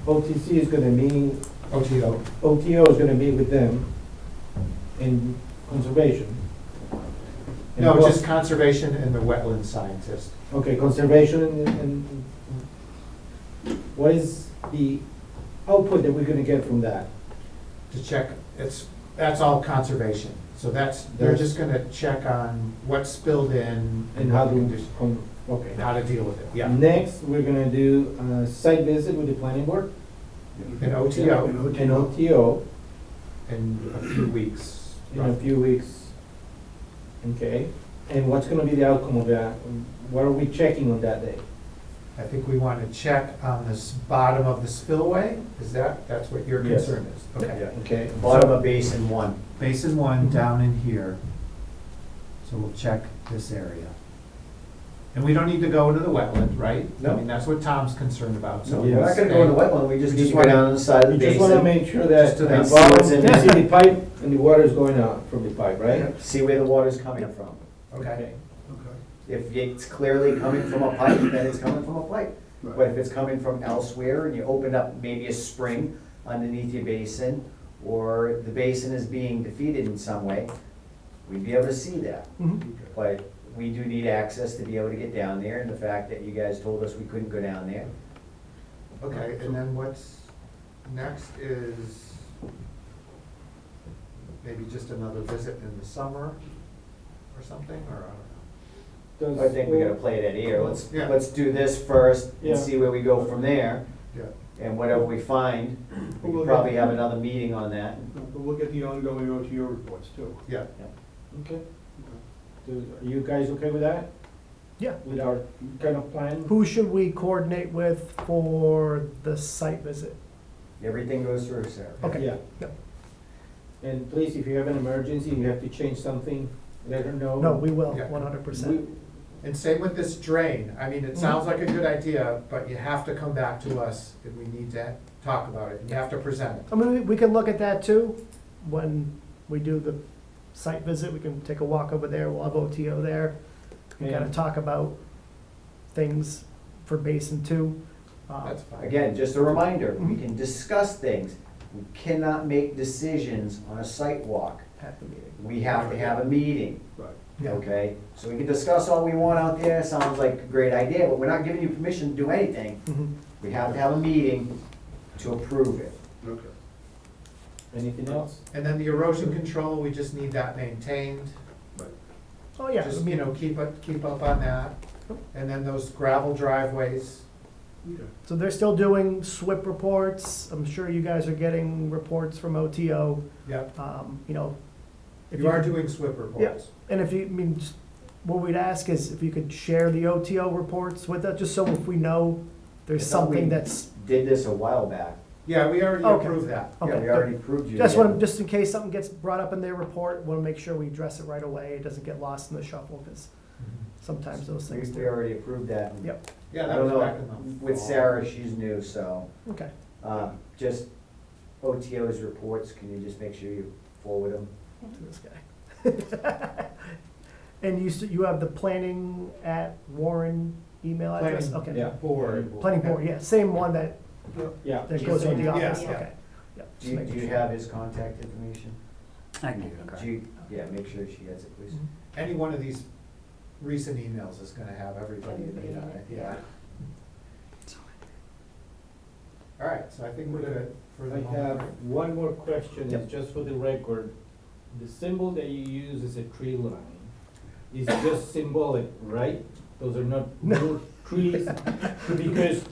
OTC is gonna meet, OTO. OTO is gonna meet with them in conservation. And No, what- just conservation and the wetland scientist. Okay, conservation and what is the output that we're gonna get from that? To check, that's all conservation. So they're just gonna check on what's spilled in And how what to, condition- okay. and how to deal with it, yeah. Next, we're gonna do a site visit with the planning board. An OTO. An OTO In a few weeks. in a few weeks. Okay, and what's gonna be the outcome of that? What are we checking on that day? I think we want to check on this bottom of the spillway, that's what your Yes. concern is? Okay. Okay. Bottom of basin 1. Basin 1 down in here. So we'll check this area. And we don't need to go into the wetland, right? No. I mean, that's what Tom's concerned about, so. We're not gonna go in the wetland, we just We need just to go wanna- down on the side of the We basin. just wanna make sure that Just to the that- see what's bottom, in you there. see the pipe and the water's going out from the pipe, right? See where the water's coming from. Okay. If it's clearly coming from a pipe, then it's coming from a pipe. But if it's coming from elsewhere and you open up maybe a spring underneath your basin, or the basin is being defeated in some way, we'd be able to see that. But we do need access to be able to get down there, and the fact that you guys told us we couldn't go down there. Okay, and then what's next is maybe just another visit in the summer or something, or I don't know. I think we gotta play that ear. Yeah. Let's do this first Yeah. and see where we go from there. Yeah. And whatever we find, we We'll could get- probably have another meeting on that. But we'll get the ongoing OTO reports too. Yeah. Okay. So are you guys okay with that? Yeah. With our kind of plan? Who should we coordinate with for the site visit? Everything goes through Sarah. Okay. Yeah. Yep. And please, if you have an emergency, you have to change something, let her know. No, we will, Yeah. 100%. And same with this drain. I mean, it sounds like a good idea, but you have to come back to us if we need to talk about it. You have to present it. I mean, we can look at that too, when we do the site visit, we can take a walk over there, we'll have OTO there. We Yeah. gotta talk about things for Basin 2. That's fine. Again, just a reminder, we can discuss things. We cannot make decisions on a site walk. At the meeting. We have to have a meeting, Right. Yeah. okay? So we can discuss all we want out there, sounds like a great idea, but we're not giving you permission to do anything. Mhm. We have to have a meeting to approve it. Okay. Anything else? And then the erosion control, we just need that maintained. Oh, yeah. Just, you know, keep up on that. And then those gravel driveways. Okay. So they're still doing SWIP reports. I'm sure you guys are getting reports from OTO. Yep. You know. if You are could- doing SWIP reports. And if you, I mean, what we'd ask is if you could share the OTO reports with us, just so if we know there's I thought we something that's, Did this a while back. Yeah, we already Okay. approved that. Yeah, okay. we already approved you. Just to want, get- just in case something gets brought up in their report, want to make sure we address it right away. It doesn't get lost in the shuffle, because sometimes those We things we do. already approved that. Yep. Yeah, I that don't was know, back in the with fall. Sarah, she's new, so, Okay. just OTO's reports, can you just make sure you forward them? To this guy. And you have the planning at Warren email address? Planning Okay. Yeah. board. Planning board, yeah, same one that Yeah. goes with the Yeah, office, yeah. okay. Yeah, Do just you, making do you sure. have his contact information? I can give you a Do card. you, yeah, make sure she has it, please. Any one of these recent emails is gonna have everybody you need on it, yeah. All right, so I think we're good for the I moment. have right? one more question, Yep. it's just for the record. The symbol that you use is a tree line. Is just symbolic, right? Those are not real trees? Because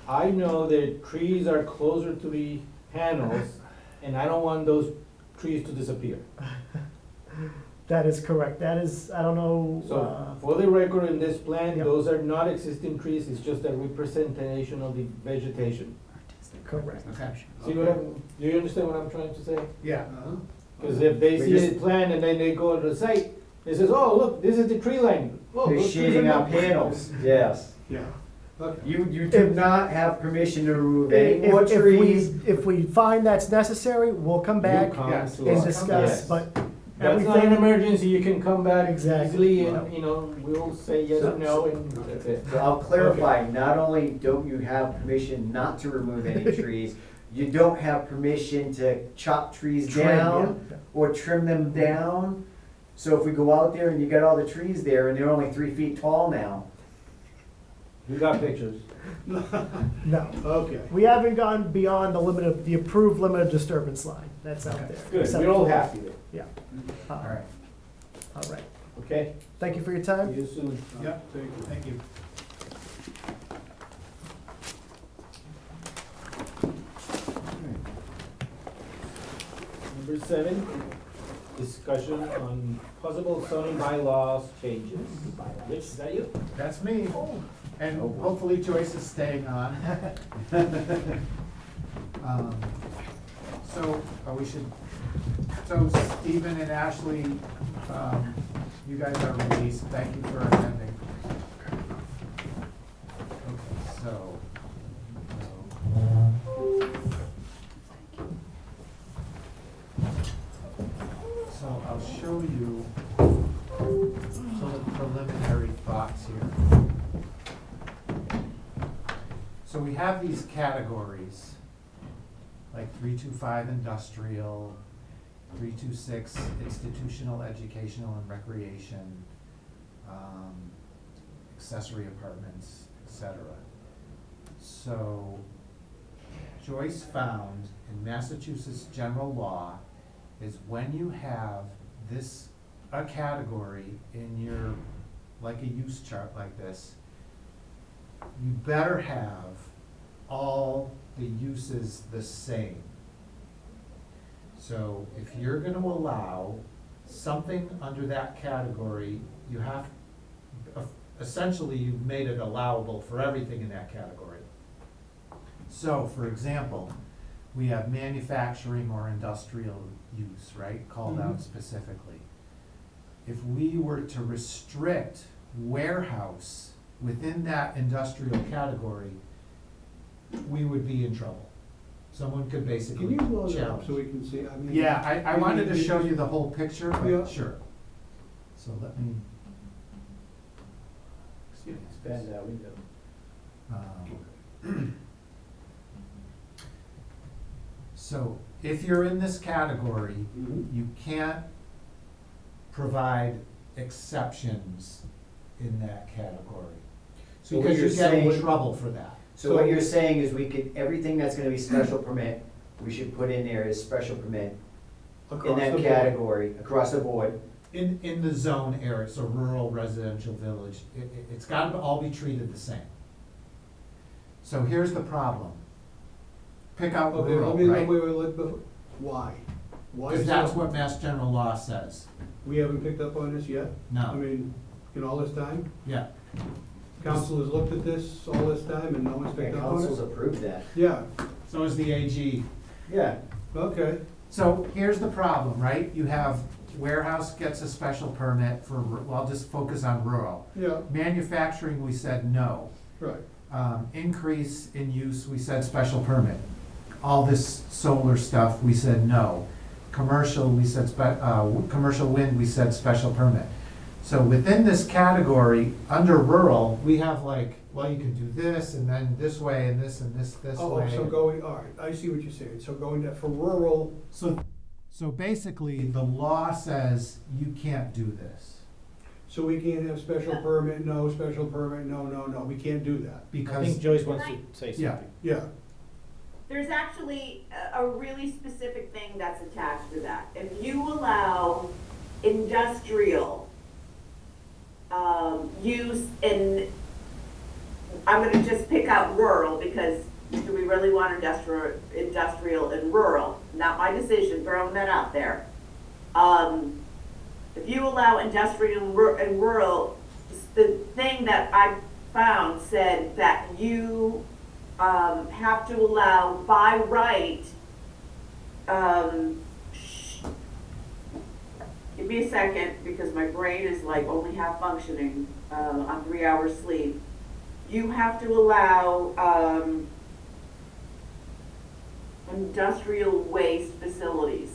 I know that trees are closer to the panels, and I don't want those trees to disappear. That is correct. That is, I don't know, So, for the record, in this plan, Yep. those are not existing trees, it's just a representation of the vegetation. Correct. Okay. See what I'm, do you understand what I'm trying to say? Yeah. Because if they We're see just- the plan and then they go to the site, they says, oh, look, this is the tree line. Oh, They're those trees shading are our not-" panels, yes. Yeah. Okay. You do not have permission to remove any more If trees. we find that's necessary, we'll come back come and to us. discuss, Yes. but That's not an everything, emergency, you can come back Exactly. easily and, you know, we'll say yes or no and that's it. So I'll clarify, not only don't you have permission not to remove any trees, you don't have permission to chop trees Trim, down yeah. or trim them down. So if we go out there and you got all the trees there and they're only 3 feet tall now, We got pictures. no. Okay. We haven't gone beyond the approved limit of disturbance line, that's out there. Good, Except we're all for- happy there, Yeah. all right. All right. okay? Thank you for your time. See you soon. Yeah, thank you. Number 7, discussion on possible zoning bylaws changes. Rich, is that you? That's me. And hopefully Joyce is staying on. So, we should, so Stephen and Ashley, you guys are released. Thank you for attending. Okay, so. So I'll show you some preliminary thoughts here. So we have these categories, like 325 industrial, 326 institutional, educational, and recreation, accessory apartments, etc. So Joyce found in Massachusetts general law is when you have this, a category in your, like a use chart like this, you better have all the uses the same. So if you're gonna allow something under that category, you have, essentially you've made it allowable for everything in that category. So, for example, we have manufacturing or industrial use, right, called out specifically. If we were to restrict warehouse within that industrial category, we would be in trouble. Someone could basically Can you blow that up challenge. so we can see? I mean. Yeah, I wanted to show you the whole picture, Yeah. but sure. So let me. Excuse me. Expand that window. So if you're in this category, you can't provide exceptions in that category. So what Because you you're get in saying- trouble for that. So what you're saying is we could, everything that's gonna be special permit, we should put in there as special permit in Across that the board. category, across the board. In the zone area, so rural residential village, it's gotta all be treated the same. So here's the problem. Pick out Okay, rural, let me, right? why? Why Because is that's that? what Mass General Law says. We haven't picked up on this yet? I No, mean, in all this time? yeah. Council has looked at this all this time and no one's Yeah, picked up on council's it? approved that. Yeah, So is the AG. Yeah. okay. So here's the problem, right? You have warehouse gets a special permit for, well, I'll just focus on rural. Yeah, Manufacturing, we said no. right. Increase in use, we said special permit. All this solar stuff, we said no. Commercial, we said commercial wind, we said special permit. So within this category, under rural, we have like, well, you can do this and then this way and this Oh, way. so going, all right, I see what you're saying. So going to, for rural, So basically, the law says you can't do this. so we can't have special permit, no, special permit, no, we can't do that. I Because, think Joyce wants to say yeah, something. Yeah, There's actually a really specific thing that's attached to that. If you allow industrial use in, I'm gonna just pick out rural because do we really want industrial and rural? Not my decision, throwing that out there. If you allow industrial and rural, the thing that I found said that you have to allow by right, give me a second, because my brain is like only half functioning, on 3 hours sleep. You have to allow, industrial waste facilities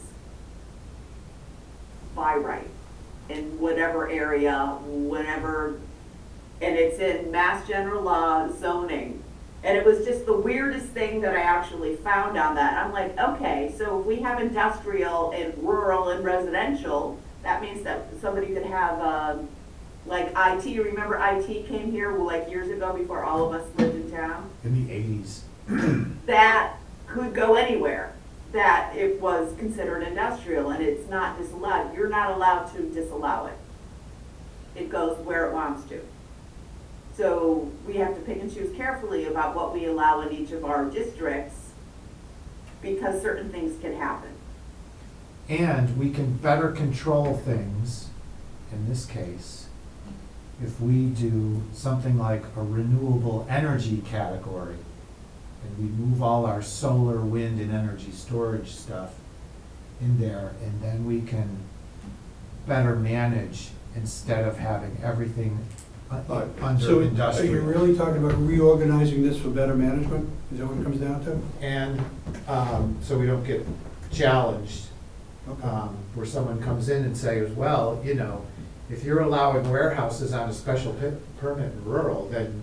by right in whatever area, whenever, and it's in Mass General Law zoning. And it was just the weirdest thing that I actually found on that. I'm like, okay, so if we have industrial and rural and residential, that means that somebody could have, like IT, remember IT came here like years ago before all of us lived in town? In the 80s. That could go anywhere, that it was considered industrial and it's not disallowed. You're not allowed to disallow it. It goes where it wants to. So we have to pick and choose carefully about what we allow in each of our districts because certain things can happen. And we can better control things, in this case, if we do something like a renewable energy category, and we move all our solar, wind, and energy storage stuff in there, and then we can better manage instead of having everything under So industrial. are you really talking about reorganizing this for better management? Is that what it comes down to? And so we don't get challenged, Okay. where someone comes in and says, well, you know, if you're allowing warehouses on a special permit in rural, then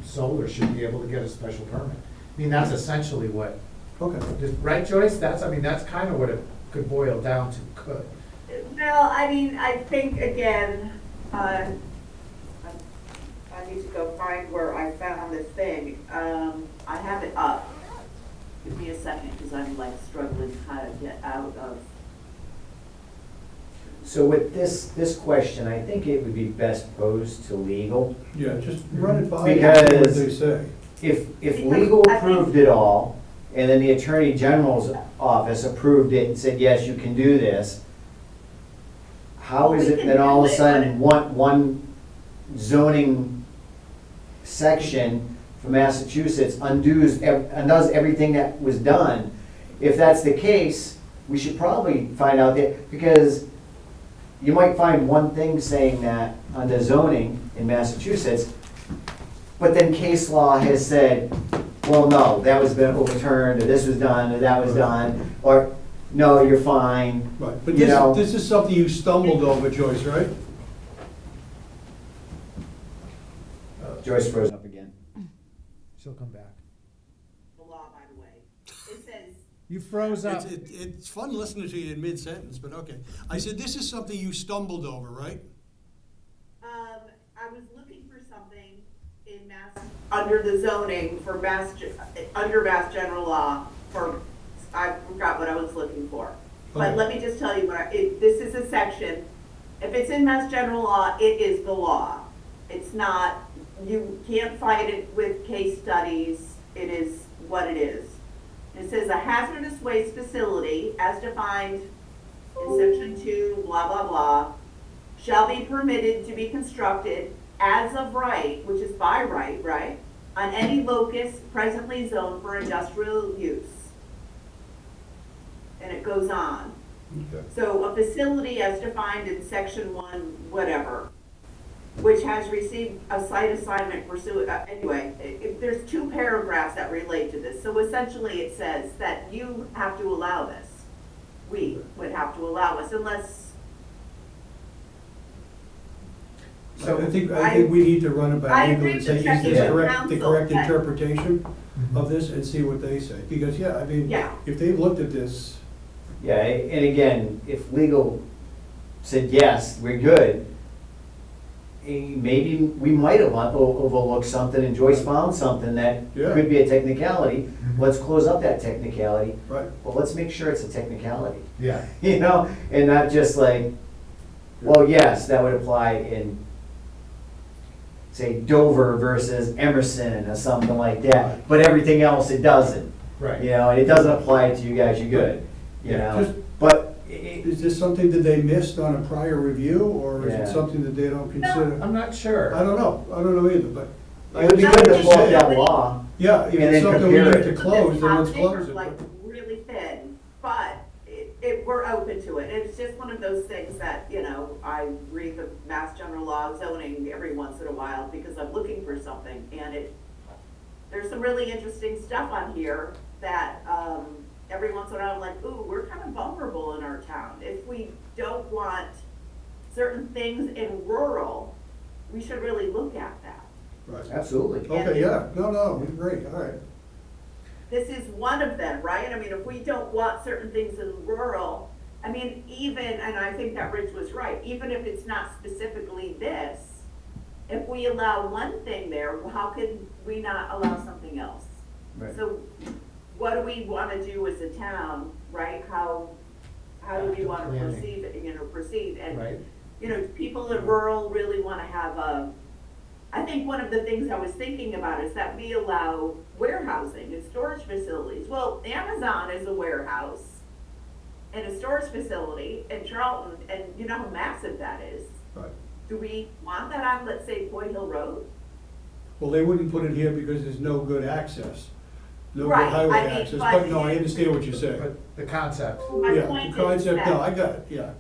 solar should be able to get a special permit. I mean, that's essentially what, Okay. right, Joyce? That's kind of what it could boil down to, could. Well, I mean, I think again, I need to go find where I found this thing. I have it up. Give me a second, because I'm like struggling to kind of get out of. So with this question, I think it would be best posed to legal. Yeah, just run it by and see what Because they say. if legal approved it all, and then the Attorney General's office approved it and said, yes, you can do this, how Well, is we it can that all of do a it, sudden one zoning section from Massachusetts undoes everything that was done? If that's the case, we should probably find out that, because you might find one thing saying that under zoning in Massachusetts, but then case law has said, well, no, that was been overturned, or this was done, or that was done, or no, you're fine. Right, but You know. this is something you stumbled over, Joyce, right? Joyce froze up again. She'll come back. The law, by the way. It says, You froze up. It's fun listening to you in mid-sentence, but okay. I said, this is something you stumbled over, right? I was looking for something in Mass, under the zoning for under Mass General Law for, I forgot what I was looking for. But Okay. let me just tell you this is a section, if it's in Mass General Law, it is the law. It's not, you can't fight it with case studies, it is what it is. It says a hazardous waste facility, as defined in section 2, blah, blah, blah, shall be permitted to be constructed as of right, which is by right, right, on any locus presently zoned for industrial use. And it goes on. Okay. So a facility as defined in section 1, whatever, which has received a site assignment pursuant, anyway, there's 2 paragraphs that relate to this. So essentially it says that you have to allow this. We would have to allow this unless, So I think we need to run it by I legal agree and say, with is checking this with the counsel, correct but- interpretation of this, and see what they say. Because, yeah, I mean, Yeah. if they've looked at this, Yeah, and again, if legal said, yes, we're good, maybe we might have overlooked something and Joyce found something that Yeah. could be a technicality. Let's close up that technicality. right, Well, let's make sure it's a technicality, Yeah. you know, and not just like, well, yes, that would apply in, say, Dover versus Emerson or something like that, but everything else it doesn't. Right. You know, and it doesn't apply to you guys, you're good, you Yeah, know, just- but is this something that they missed on a prior review, or is Yeah. it something that they don't consider? I'm not sure. I don't know either, but It would be good to pull up that law. Yeah, if And it's then something we compare need it. to close, then let's Top close acres, it. like really thin, but we're open to it. It's just one of those things that, you know, I read the Mass General Law zoning every once in a while because I'm looking for something, and there's some really interesting stuff on here that, every once in a while I'm like, ooh, we're kind of vulnerable in our town. If we don't want certain things in rural, we should really look at that. Right. Absolutely. Okay, yeah, no, great, all right. This is one of them, right? I mean, if we don't want certain things in rural, I mean, even, and I think that Rich was right, even if it's not specifically this, if we allow one thing there, how could we not allow something else? Right. So what do we want to do as a town, right? How do we want to proceed? And, Right. you know, people in rural really want to have I think one of the things I was thinking about is that we allow warehousing and storage facilities. Well, Amazon is a warehouse and a storage facility in Charlton, and you know how massive that is. Right. Do we want that on, let's say, Boyd Hill Road? Well, they wouldn't put it here because there's no good access, no good Right, highway I mean, access, but- but no, I understand what you're saying. But the concept, My Yeah, point the is concept, no, that- I got it, yeah.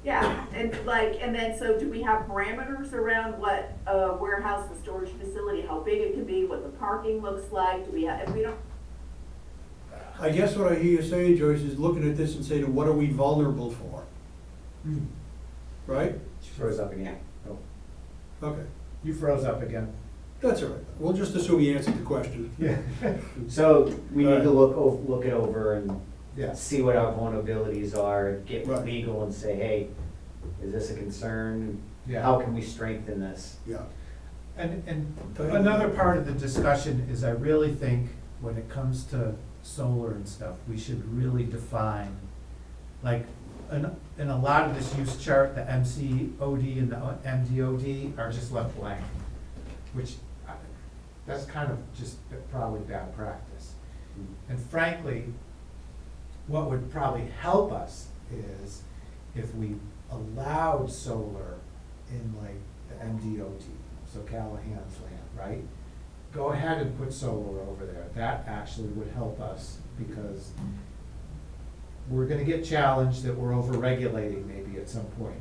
Yeah, and like, and then, so do we have parameters around what a warehouse and storage facility, how big it can be, what the parking looks like? Do we have, if we don't, I guess what I hear you saying, Joyce, is looking at this and saying, what are we vulnerable for? Right? She froze up again. Oh. Okay, you froze up again. that's all right. We'll just assume he answered the question. Yeah. So we need to look it over and Yeah. see what our vulnerabilities are, get Right. legal and say, hey, is this a concern? Yeah. How can we strengthen this? Yeah. And another part of the discussion is I really think when it comes to solar and stuff, we should really define, like, in a lot of this use chart, the MCOD and the MDOD are just left blank, which, that's kind of just probably bad practice. And frankly, what would probably help us is if we allowed solar in like the MDOT, so Callahan's land, right? Go ahead and put solar over there. That actually would help us because we're gonna get challenged that we're over-regulating maybe at some point.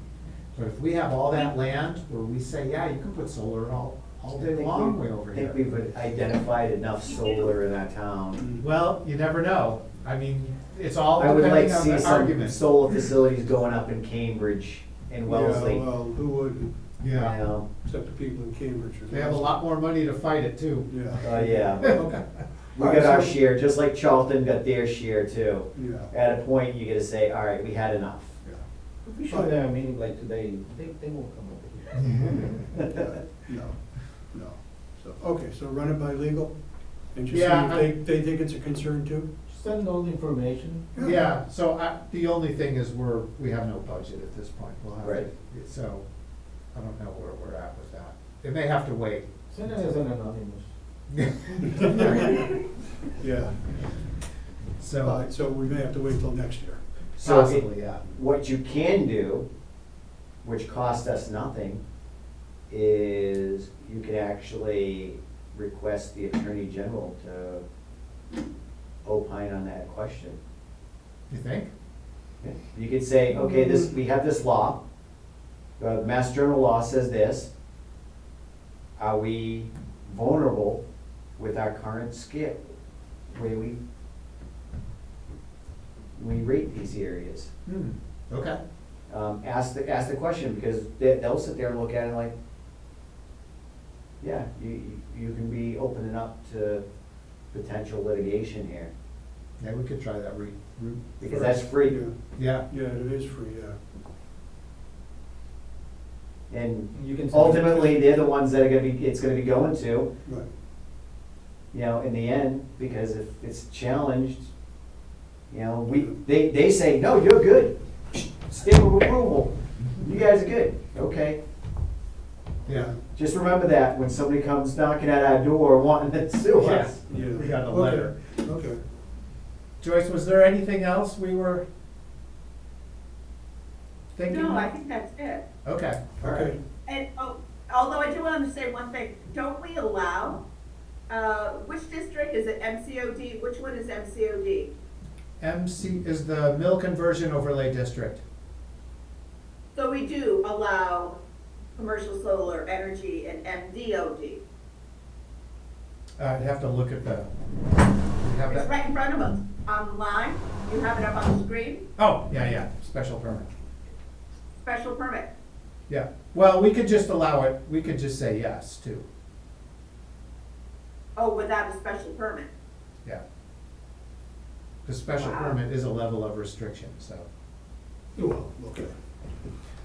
But if we have all that land where we say, yeah, you can put solar all day long way over I here. think we've identified enough solar in our town. Well, you never know. I mean, it's all I would like depending to on see the some argument. solar facilities going up in Cambridge and Wellesley. Yeah, well, who wouldn't, You Yeah, know, except the people in Cambridge. they have a lot more money to fight it too. Yeah. yeah. Okay. We Alright, got our so- share, just like Charlton got their share too. Yeah. At a point, you gotta say, all right, we had enough. If we should have a meeting like today, they won't come over here. No. So, okay, so run it by legal and just see Yeah, if they think it's a concern too? Send all the information. Yeah, so the only thing is we have no budget at this point. We'll have to, Right. so I don't know where we're at with that. It may have to wait. Send it as an anonymous. Yeah. So, Alright, so we may have to wait till next year. So it- possibly, yeah. What you can do, which costs us nothing, is you can actually request the Attorney General to opine on that question. You think? You could say, okay, we have this law, the Mass General law says this. Are we vulnerable with our current scale, where we rate these areas? Okay. Ask the question, because they'll sit there and look at it like, yeah, you can be opening up to potential litigation here, Yeah, we could try that route. because that's free. Yeah. Yeah, it is free, yeah. And You can. ultimately, they're the ones that are it's gonna be going to, Right. you know, in the end, because if it's challenged, you know, they say, no, you're good. Stamp of approval. You guys are good. Okay. Yeah. Just remember that when somebody comes knocking at our door wanting to sue us. Yeah. We got a Okay. letter. Okay. Joyce, was there anything else we were thinking? no, I think that's it. Okay, all Okay. right. And, Although I do want to say one thing, don't we allow, which district, is it MCOD, which one is MCOD? MC is the Mill Conversion Overlay District. So we do allow commercial solar energy in MDOD. I'd have to look at the, we have It's that? right in front of us, online, you have it up on the screen, Oh, yeah, special permit. special permit. Yeah, well, we could just allow it, we could just say yes, too. Oh, without a special permit. Yeah. The special Wow. permit is a level of restriction, so. Well, okay.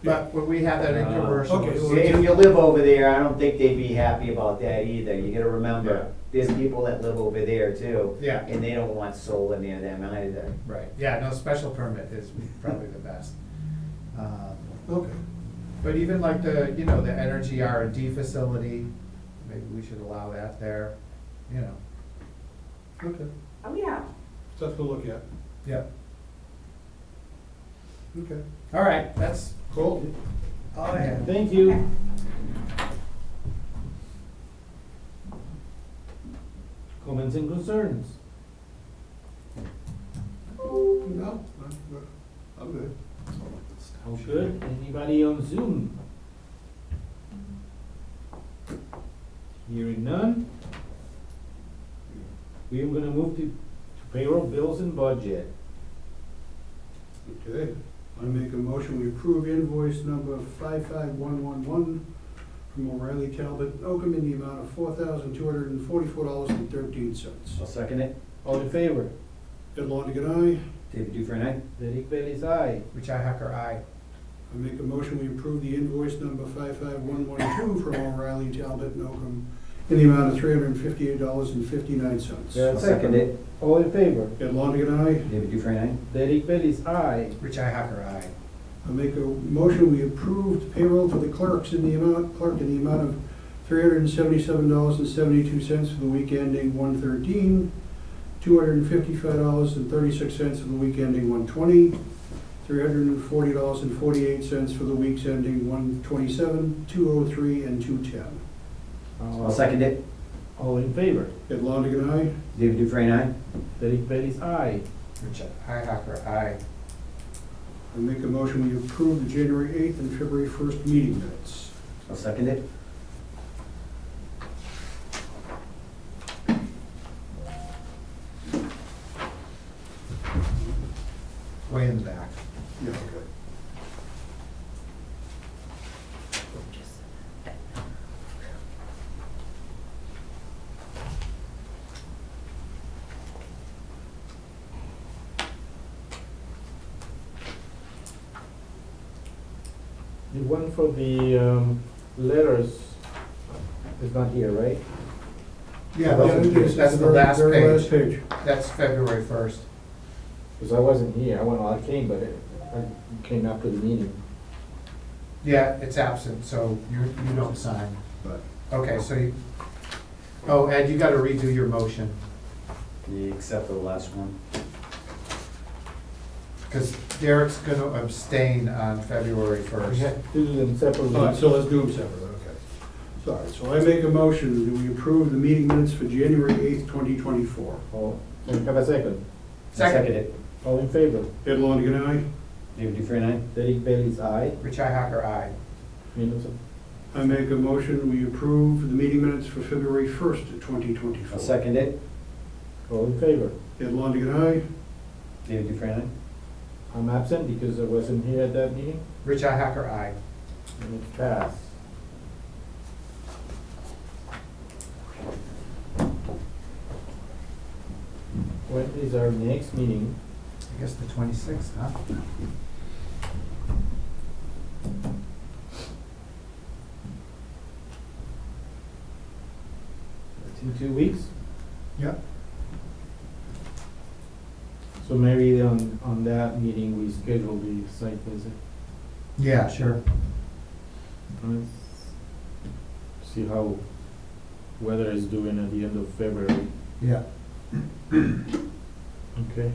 But when we have that in commercial. Okay, well, If you live over there, I don't think they'd be happy about that either. You gotta Yeah. remember, there's people that live over there too. Yeah. And they don't want solar near them either. Right, yeah, no, special permit is probably the best. Okay. But even like the, you know, the energy R&D facility, maybe we should allow that there, you know. Okay. Oh, yeah. Stuff to look at. Yep. Okay. All right, that's Cool. all I have. Thank you. Comments and concerns? No, I'm good. All good. Anybody on Zoom? Hearing none. We are gonna move to payroll, bills, and budget. Okay, I make a motion, we approve invoice number 55111 from O'Reilly Talbot Oakham in the amount of $4,244.13. I'll second it. All in favor? Ed Longigan, aye. David Dufresne, aye? Derek Bailey's aye. Richi Hacker, aye. I make a motion, we approve the invoice number 55112 from O'Reilly Talbot Oakham in the amount of $358.59. I'll second it. All in favor? Ed Longigan, aye. David Dufresne, aye? Derek Bailey's aye. Richi Hacker, aye. I make a motion, we approve payroll for the clerk in the amount of $377.72 for the week ending 1/13, $255.36 for the week ending 1/20, $340.48 for the weeks ending 1/27, 2/03, and 2/10. I'll second it. All in favor? Ed Longigan, aye. David Dufresne, aye? Derek Bailey's aye. Richi Hacker, aye. I make a motion, we approve the January 8th and February 1st meeting minutes. I'll second it. Way in the back. Yeah, okay. The one for the letters is not here, right? Yeah, that's the last Very last page. page. That's February 1st. Because I wasn't here, I came, but I came after the meeting. Yeah, it's absent, so you don't sign. But Okay, so you, oh, Ed, you gotta redo your motion, Except for the last one. because Derek's gonna abstain on February We 1st. have to do them separately. all right, so let's do them separately, okay. Sorry, so I make a motion that we approve the meeting minutes for January 8th, 2024. Oh, can we have a second? Second. it. All in favor? Ed Longigan, aye. David Dufresne, aye? Derek Bailey's aye. Richi Hacker, aye. Minutes. I make a motion, we approve the meeting minutes for February 1st, 2024. I'll second it. All in favor? Ed Longigan, aye. David Dufresne, aye? I'm absent because I wasn't here at that meeting, Richi Hacker, aye. and it's passed. When is our next meeting? I guess the 26th, huh? It's in 2 weeks? Yep. So maybe on that meeting, we schedule the site visit. Yeah, sure. Let's see how weather is doing at the end of February. Yeah. Okay.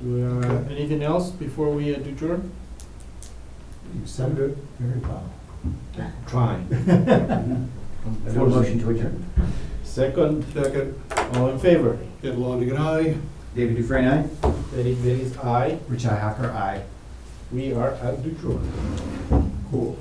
Do we, anything else before we adjourn? You said it very well. Trying. I do a motion to adjourn. Second, Second, all in favor? Ed Longigan, aye. David Dufresne, aye? Derek Bailey's aye. Richi Hacker, aye. We are adjourned. Cool.